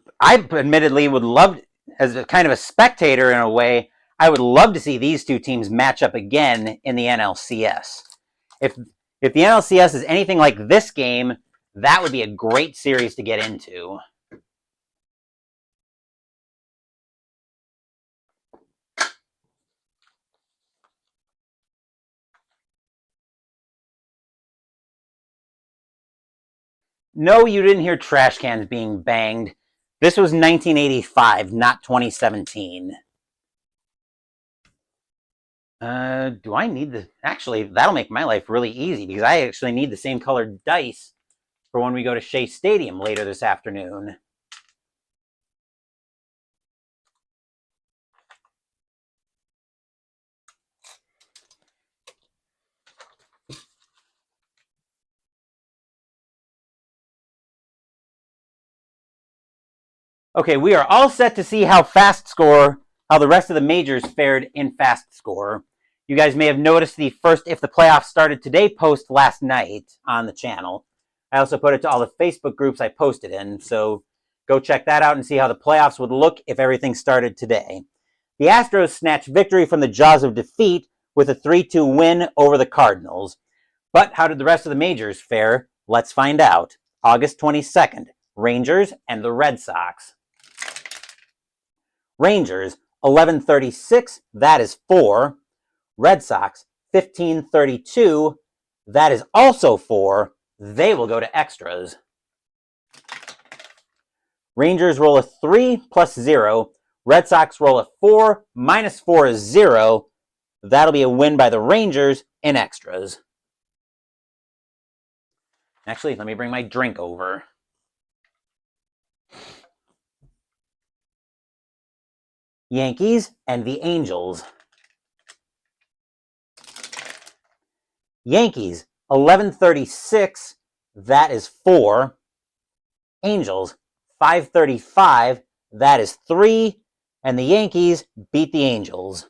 admittedly would love, as a kind of a spectator in a way, I would love to see these two teams match up again in the NLCS. If the NLCS is anything like this game, that would be a great series to get into. No, you didn't hear trash cans being banged. This was 1985, not 2017. Do I need the... Actually, that'll make my life really easy because I actually need the same colored dice for when we go to Shea Stadium later this afternoon. Okay, we are all set to see how the rest of the majors fared in Fast Score. You guys may have noticed the first If the Playoffs Started Today post last night on the channel. I also put it to all the Facebook groups I posted in, so go check that out and see how the playoffs would look if everything started today. The Astros snatched victory from the jaws of defeat with a 3-2 win over the Cardinals. But how did the rest of the majors fare? Let's find out. August 22nd, Rangers and the Red Sox. Rangers, 11:36, that is 4. Red Sox, 15:32, that is also 4. They will go to extras. Rangers roll a 3 plus 0. Red Sox roll a 4 minus 4 is 0. That'll be a win by the Rangers in extras. Actually, let me bring my drink over. Yankees and the Angels. Yankees, 11:36, that is 4. Angels, 5:35, that is 3. And the Yankees beat the Angels.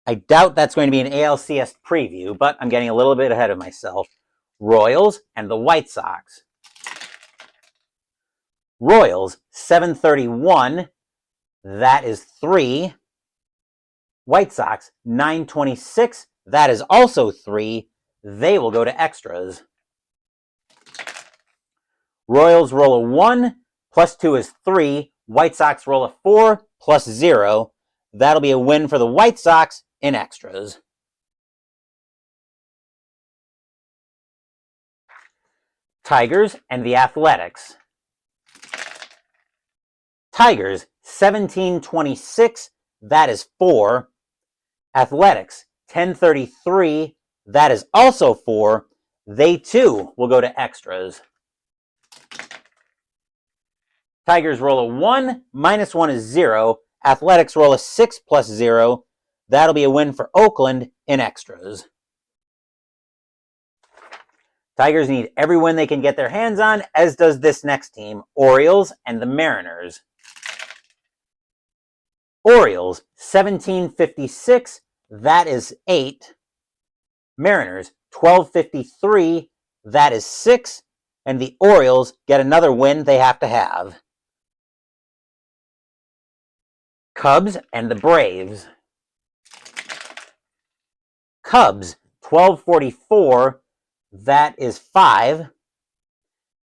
I doubt that's going to be an ALCS preview, but I'm getting a little bit ahead of myself. Royals and the White Sox. Royals, 7:31, that is 3. White Sox, 9:26, that is also 3. They will go to extras. Royals roll a 1, plus 2 is 3. White Sox roll a 4, plus 0. That'll be a win for the White Sox in extras. Tigers and the Athletics. Tigers, 17:26, that is 4. Athletics, 10:33, that is also 4. They too will go to extras. Tigers roll a 1, minus 1 is 0. Athletics roll a 6 plus 0. That'll be a win for Oakland in extras. Tigers need every win they can get their hands on, as does this next team, Orioles and the Mariners. Orioles, 17:56, that is 8. Mariners, 12:53, that is 6. And the Orioles get another win they have to have. Cubs and the Braves. Cubs, 12:44, that is 5.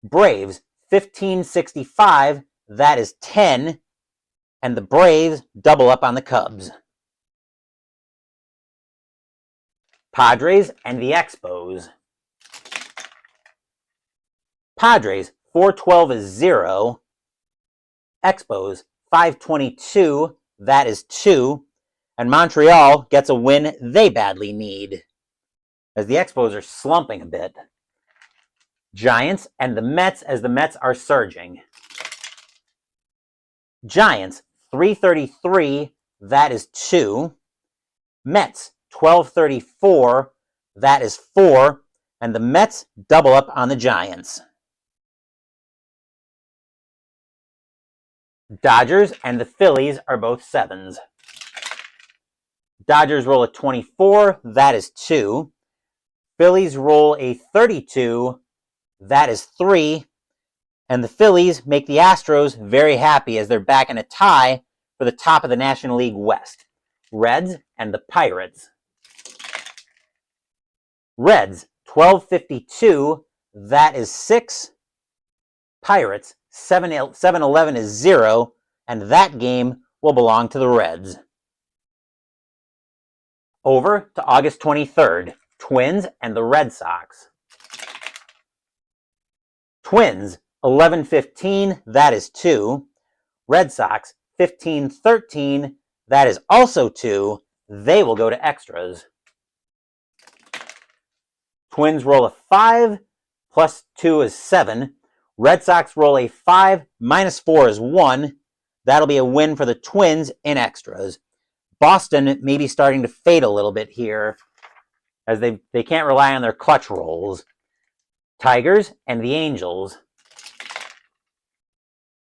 Braves, 15:65, that is 10. And the Braves double up on the Cubs. Padres and the Expos. Padres, 412 is 0. Expos, 522, that is 2. And Montreal gets a win they badly need, as the Expos are slumping a bit. Giants and the Mets, as the Mets are surging. Giants, 333, that is 2. Mets, 1234, that is 4. And the Mets double up on the Giants. Dodgers and the Phillies are both 7s. Dodgers roll a 24, that is 2. Phillies roll a 32, that is 3. And the Phillies make the Astros very happy as they're back in a tie for the top of the National League West. Reds and the Pirates. Reds, 1252, that is 6. Pirates, 711 is 0, and that game will belong to the Reds. Over to August 23rd, Twins and the Red Sox. Twins, 1115, that is 2. Red Sox, 1513, that is also 2. They will go to extras. Twins roll a 5, plus 2 is 7. Red Sox roll a 5, minus 4 is 1. That'll be a win for the Twins in extras. Boston may be starting to fade a little bit here, as they can't rely on their clutch rolls. Tigers and the Angels.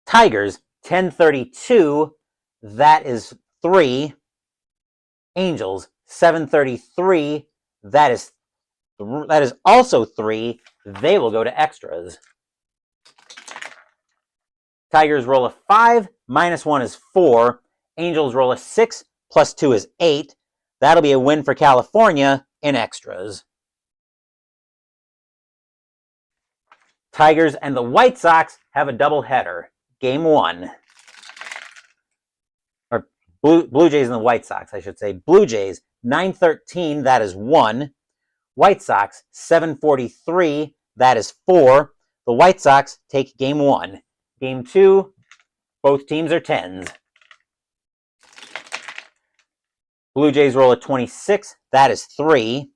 Tigers, 1032, that is 3. Angels, 733, that is also 3. They will go to extras. Tigers roll a 5, minus 1 is 4. Angels roll a 6, plus 2 is 8. That'll be a win for California in extras. Tigers and the White Sox have a doubleheader. Game 1. Or Blue Jays and the White Sox, I should say. Blue Jays, 913, that is 1. White Sox, 743, that is 4. The White Sox take Game 1. Game 2, both teams are 10s. Blue Jays roll a 26, that is 3.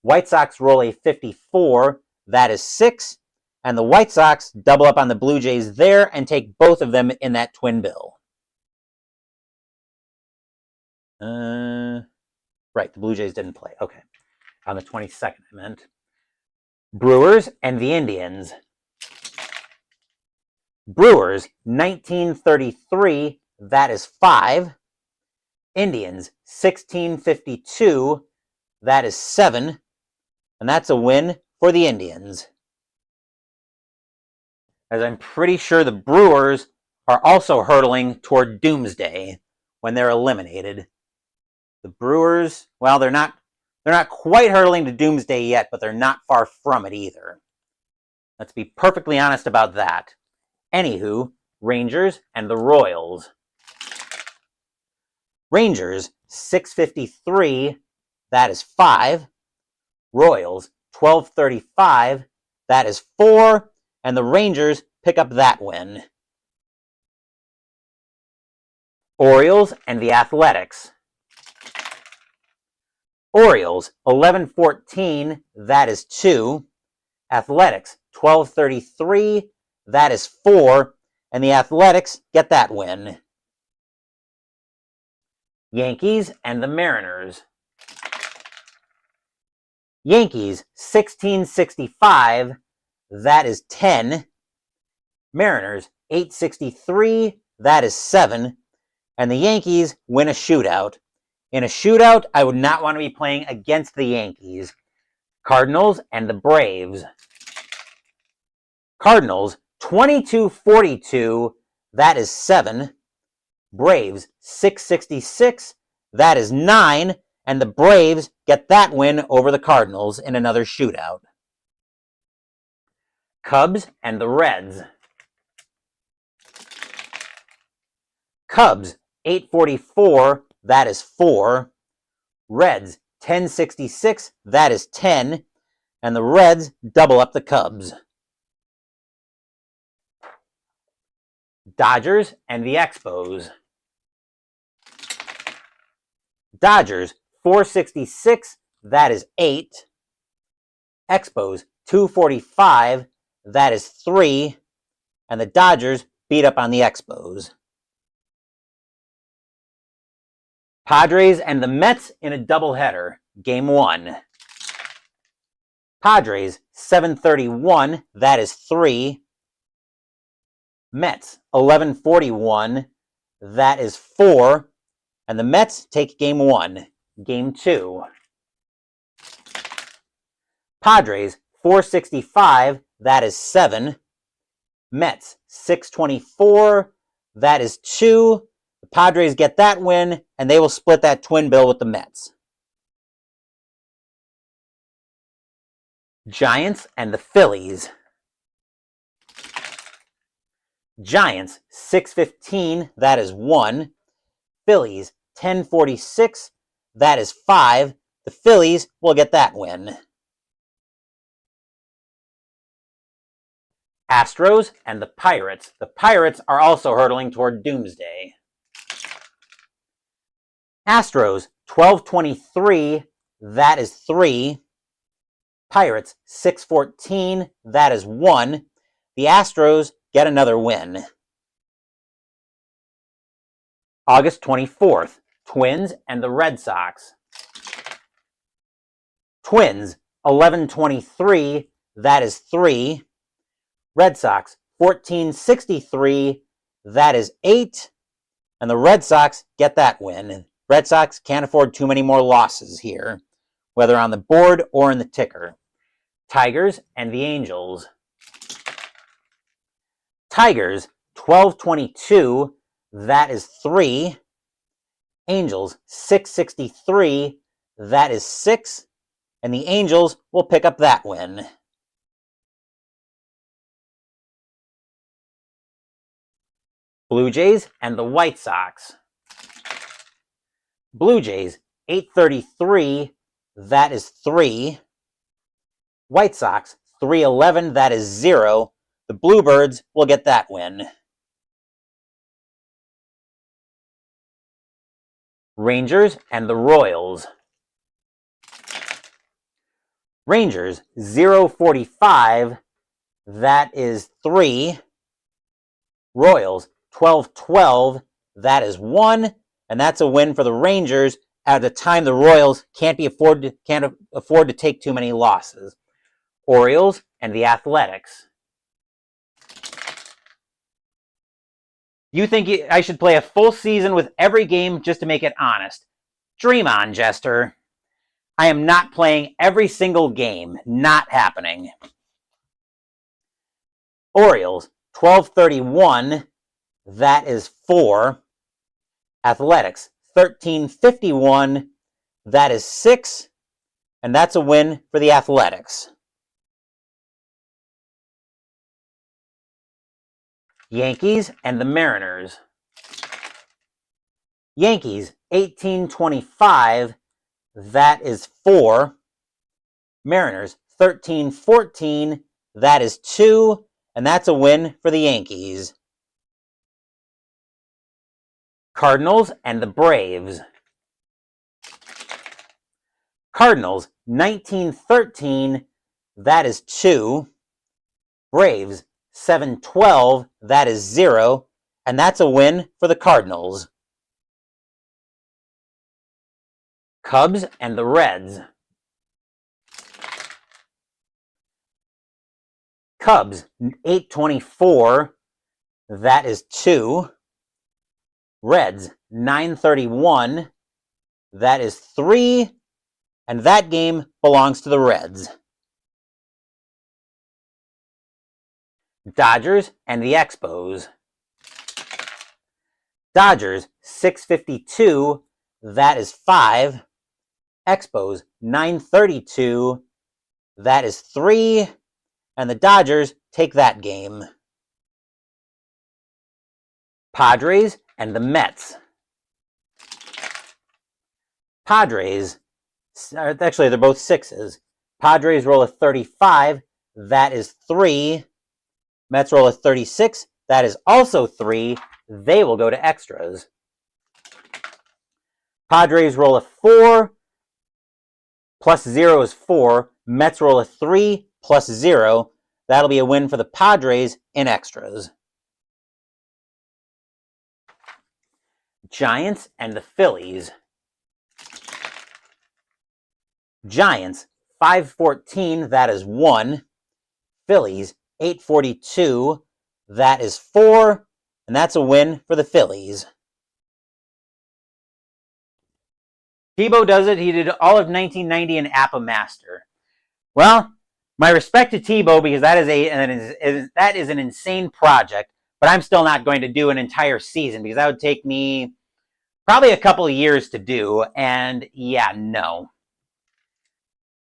White Sox roll a 54, that is 6. And the White Sox double up on the Blue Jays there and take both of them in that twin bill. Right, the Blue Jays didn't play. Okay. On the 22nd, I meant. Brewers and the Indians. Brewers, 1933, that is 5. Indians, 1652, that is 7. And that's a win for the Indians, as I'm pretty sure the Brewers are also hurtling toward doomsday when they're eliminated. The Brewers, well, they're not quite hurtling to doomsday yet, but they're not far from it either. Let's be perfectly honest about that. Anywho, Rangers and the Royals. Rangers, 653, that is 5. Royals, 1235, that is 4. And the Rangers pick up that win. Orioles and the Athletics. Orioles, 1114, that is 2. Athletics, 1233, that is 4. And the Athletics get that win. Yankees and the Mariners. Yankees, 1665, that is 10. Mariners, 863, that is 7. And the Yankees win a shootout. In a shootout, I would not want to be playing against the Yankees. Cardinals and the Braves. Cardinals, 2242, that is 7. Braves, 666, that is 9. And the Braves get that win over the Cardinals in another shootout. Cubs and the Reds. Cubs, 844, that is 4. Reds, 1066, that is 10. And the Reds double up the Cubs. Dodgers and the Expos. Dodgers, 466, that is 8. Expos, 245, that is 3. And the Dodgers beat up on the Expos. Padres and the Mets in a doubleheader, Game 1. Padres, 731, that is 3. Mets, 1141, that is 4. And the Mets take Game 1. Game 2. Padres, 465, that is 7. Mets, 624, that is 2. The Padres get that win, and they will split that twin bill with the Mets. Giants and the Phillies. Giants, 615, that is 1. Phillies, 1046, that is 5. The Phillies will get that win. Astros and the Pirates. The Pirates are also hurtling toward doomsday. Astros, 1223, that is 3. Pirates, 614, that is 1. The Astros get another win. August 24th, Twins and the Red Sox. Twins, 1123, that is 3. Red Sox, 1463, that is 8. And the Red Sox get that win. Red Sox can't afford too many more losses here, whether on the board or in the ticker. Tigers and the Angels. Tigers, 1222, that is 3. Angels, 663, that is 6. And the Angels will pick up that win. Blue Jays and the White Sox. Blue Jays, 833, that is 3. White Sox, 311, that is 0. The Bluebirds will get that win. Rangers and the Royals. Rangers, 045, that is 3. Royals, 1212, that is 1. And that's a win for the Rangers at a time the Royals can't afford to take too many losses. Orioles and the Athletics. You think I should play a full season with every game just to make it honest? Dream on, Jester. I am not playing every single game. Not happening. Orioles, 1231, that is 4. Athletics, 1351, that is 6. And that's a win for the Athletics. Yankees and the Mariners. Yankees, 1825, that is 4. Mariners, 1314, that is 2. And that's a win for the Yankees. Cardinals and the Braves. Cardinals, 1913, that is 2. Braves, 712, that is 0. And that's a win for the Cardinals. Cubs and the Reds. Cubs, 824, that is 2. Reds, 931, that is 3. And that game belongs to the Reds. Dodgers and the Expos. Dodgers, 652, that is 5. Expos, 932, that is 3. And the Dodgers take that game. Padres and the Mets. Padres, Actually, they're both 6s. Padres roll a 35. That is 3. Mets roll a 36. That is also 3. They will go to extras. Padres roll a 4. Plus 0 is 4. Mets roll a 3 plus 0. That'll be a win for the Padres in extras. Giants and the Phillies. Giants, 514, that is 1. Phillies, 842, that is 4. And that's a win for the Phillies. Tebow does it. He did all of 1990 in Appa Master. Well, my respect to Tebow, because that is an insane project, but I'm still not going to do an entire season because that would take me probably a couple of years to do, and yeah, no.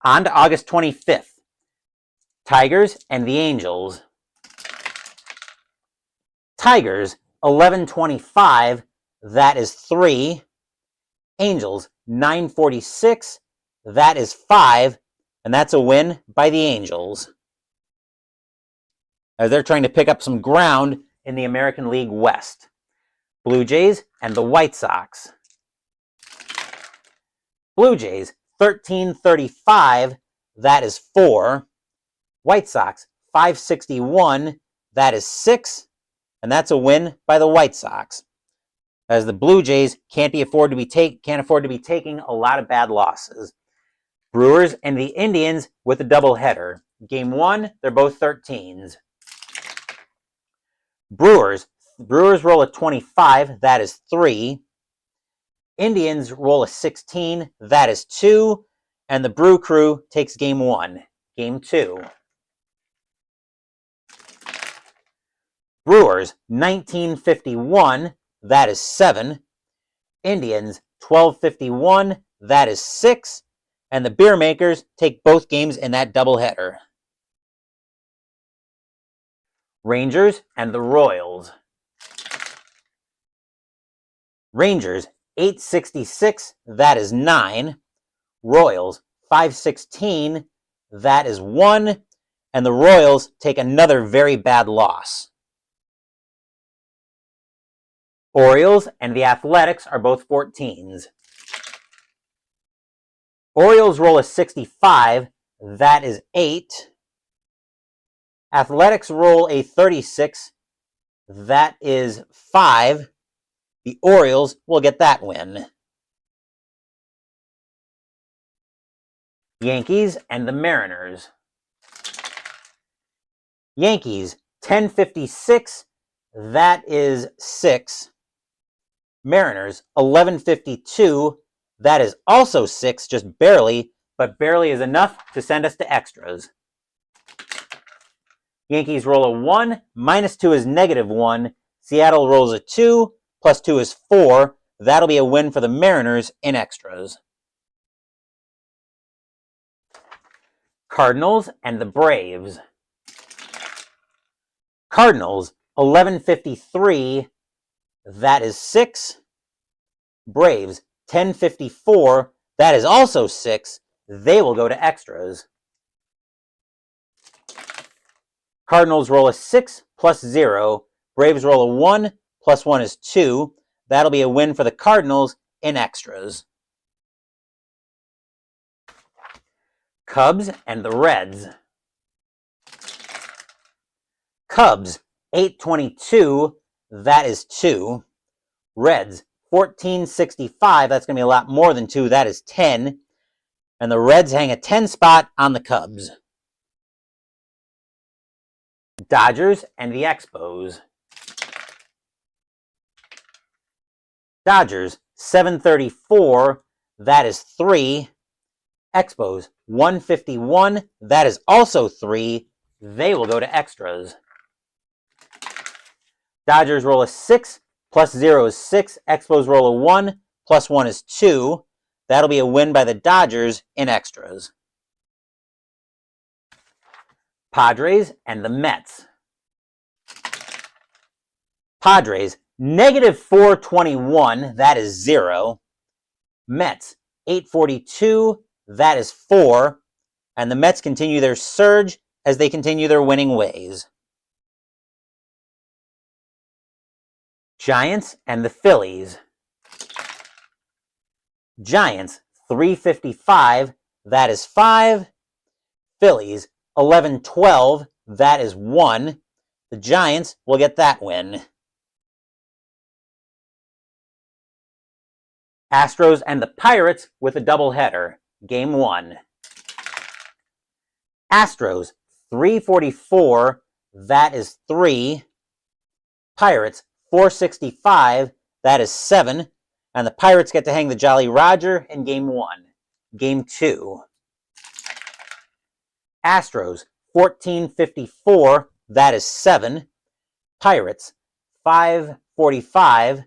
On to August 25th. Tigers and the Angels. Tigers, 1125, that is 3. Angels, 946, that is 5. And that's a win by the Angels, as they're trying to pick up some ground in the American League West. Blue Jays and the White Sox. Blue Jays, 1335, that is 4. White Sox, 561, that is 6. And that's a win by the White Sox, as the Blue Jays can't afford to be taking a lot of bad losses. Brewers and the Indians with a doubleheader. Game 1, they're both 13s. Brewers roll a 25, that is 3. Indians roll a 16, that is 2. And the Brew Crew takes Game 1. Game 2. Brewers, 1951, that is 7. Indians, 1251, that is 6. And the Beer Makers take both games in that doubleheader. Rangers and the Royals. Rangers, 866, that is 9. Royals, 516, that is 1. And the Royals take another very bad loss. Orioles and the Athletics are both 14s. Orioles roll a 65, that is 8. Athletics roll a 36, that is 5. The Orioles will get that win. Yankees and the Mariners. Yankees, 1056, that is 6. Mariners, 1152, that is also 6, just barely, but barely is enough to send us to extras. Yankees roll a 1, minus 2 is -1. Seattle rolls a 2, plus 2 is 4. That'll be a win for the Mariners in extras. Cardinals and the Braves. Cardinals, 1153, that is 6. Braves, 1054, that is also 6. They will go to extras. Cardinals roll a 6 plus 0. Braves roll a 1 plus 1 is 2. That'll be a win for the Cardinals in extras. Cubs and the Reds. Cubs, 822, that is 2. Reds, 1465, that's going to be a lot more than 2, that is 10. And the Reds hang a 10 spot on the Cubs. Dodgers and the Expos. Dodgers, 734, that is 3. Expos, 151, that is also 3. They will go to extras. Dodgers roll a 6, plus 0 is 6. Expos roll a 1, plus 1 is 2. That'll be a win by the Dodgers in extras. Padres and the Mets. Padres, -421, that is 0. Mets, 842, That is 4. And the Mets continue their surge as they continue their winning ways. Giants and the Phillies. Giants, 355. That is 5. Phillies, 11-12. That is 1. The Giants will get that win. Astros and the Pirates with a doubleheader. Game 1. Astros, 344. That is 3. Pirates, 465. That is 7. And the Pirates get to hang the Jolly Roger in Game 1. Game 2. Astros, 1454. That is 7. Pirates, 545.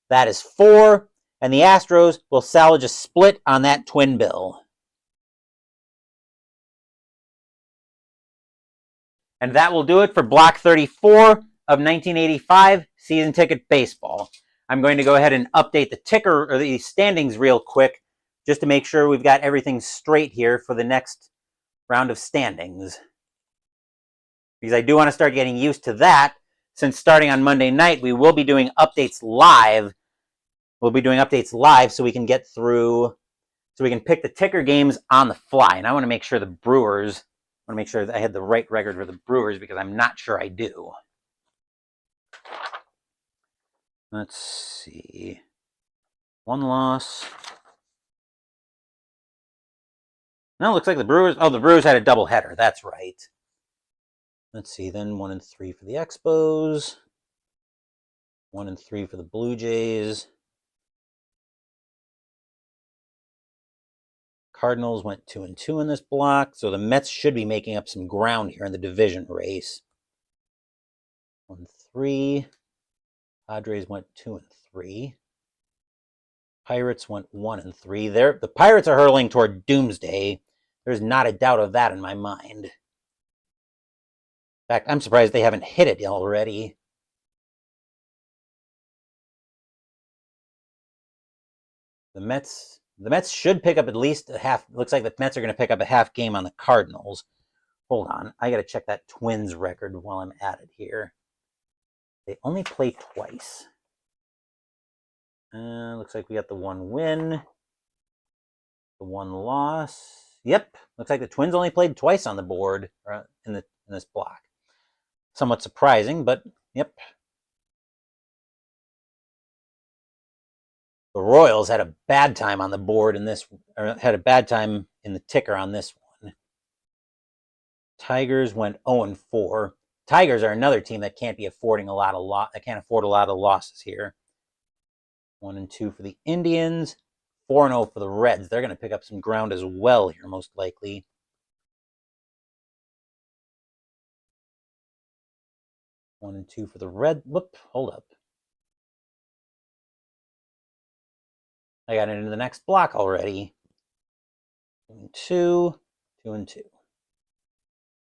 That is 4. And the Astros will salvage a split on that twin bill. And that will do it for Block 34 of 1985 Season Ticket Baseball. I'm going to go ahead and update the ticker or the standings real quick just to make sure we've got everything straight here for the next round of standings. Because I do want to start getting used to that, since starting on Monday night, we will be doing updates live. We'll be doing updates live so we can get through, so we can pick the ticker games on the fly. And I want to make sure the Brewers, I want to make sure that I had the right record for the Brewers because I'm not sure I do. Let's see. 1 loss. No, it looks like the Brewers, the Brewers had a doubleheader. That's right. Let's see, then 1-3 for the Expos. 1-3 for the Blue Jays. Cardinals went 2-2 in this block, so the Mets should be making up some ground here in the division race. 1-3. Padres went 2-3. Pirates went 1-3. The Pirates are hurtling toward doomsday. There's not a doubt of that in my mind. In fact, I'm surprised they haven't hit it already. The Mets should pick up at least a half. Looks like the Mets are going to pick up a half game on the Cardinals. Hold on. I got to check that Twins record while I'm at it here. They only play twice. Looks like we got the 1 win. The 1 loss. Yep. Looks like the Twins only played twice on the board in this block. Somewhat surprising, but yep. The Royals had a bad time on the board in this, or had a bad time in the ticker on this one. Tigers went 0-4. Tigers are another team that can't be affording that can't afford a lot of losses here. 1-2 for the Indians. 4-0 for the Reds. They're going to pick up some ground as well here, most likely. 1-2 for the Red. Whoop, hold up. I got into the next block already. 2-2. 2-2.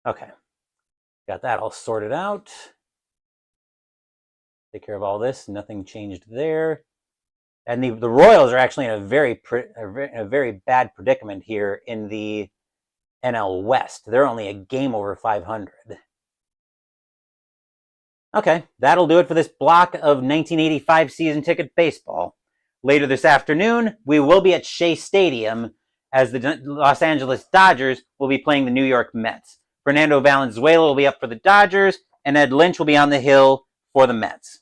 Okay. Got that all sorted out. Take care of all this. Nothing changed there. And the Royals are actually in a very bad predicament here in the NL West. They're only a game over 500. Okay, that'll do it for this block of 1985 Season Ticket Baseball. Later this afternoon, we will be at Shea Stadium as the Los Angeles Dodgers will be playing the New York Mets. Fernando Valenzuela will be up for the Dodgers, and Ed Lynch will be on the hill for the Mets.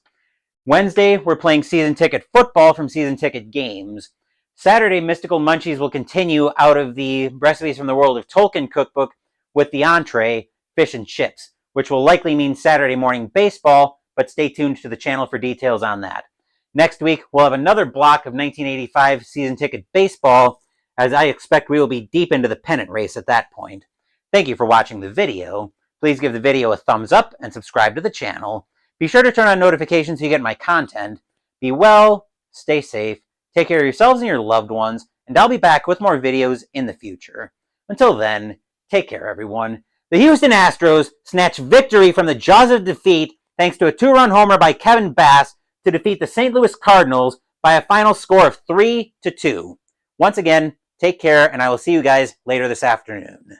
Wednesday, we're playing season ticket football from Season Ticket Games. Saturday, Mystical Munchies will continue out of the Recipes from the World of Tolkien cookbook with the entree, fish and chips, which will likely mean Saturday morning baseball, but stay tuned to the channel for details on that. Next week, we'll have another block of 1985 Season Ticket Baseball, as I expect we will be deep into the pennant race at that point. Thank you for watching the video. Please give the video a thumbs up and subscribe to the channel. Be sure to turn on notifications so you get my content. Be well, stay safe, take care of yourselves and your loved ones, and I'll be back with more videos in the future. Until then, take care, everyone. The Houston Astros snatch victory from the jaws of defeat thanks to a 2-run homer by Kevin Bass to defeat the St. Louis Cardinals by a final score of 3-2. Once again, Take care, and I will see you guys later this afternoon.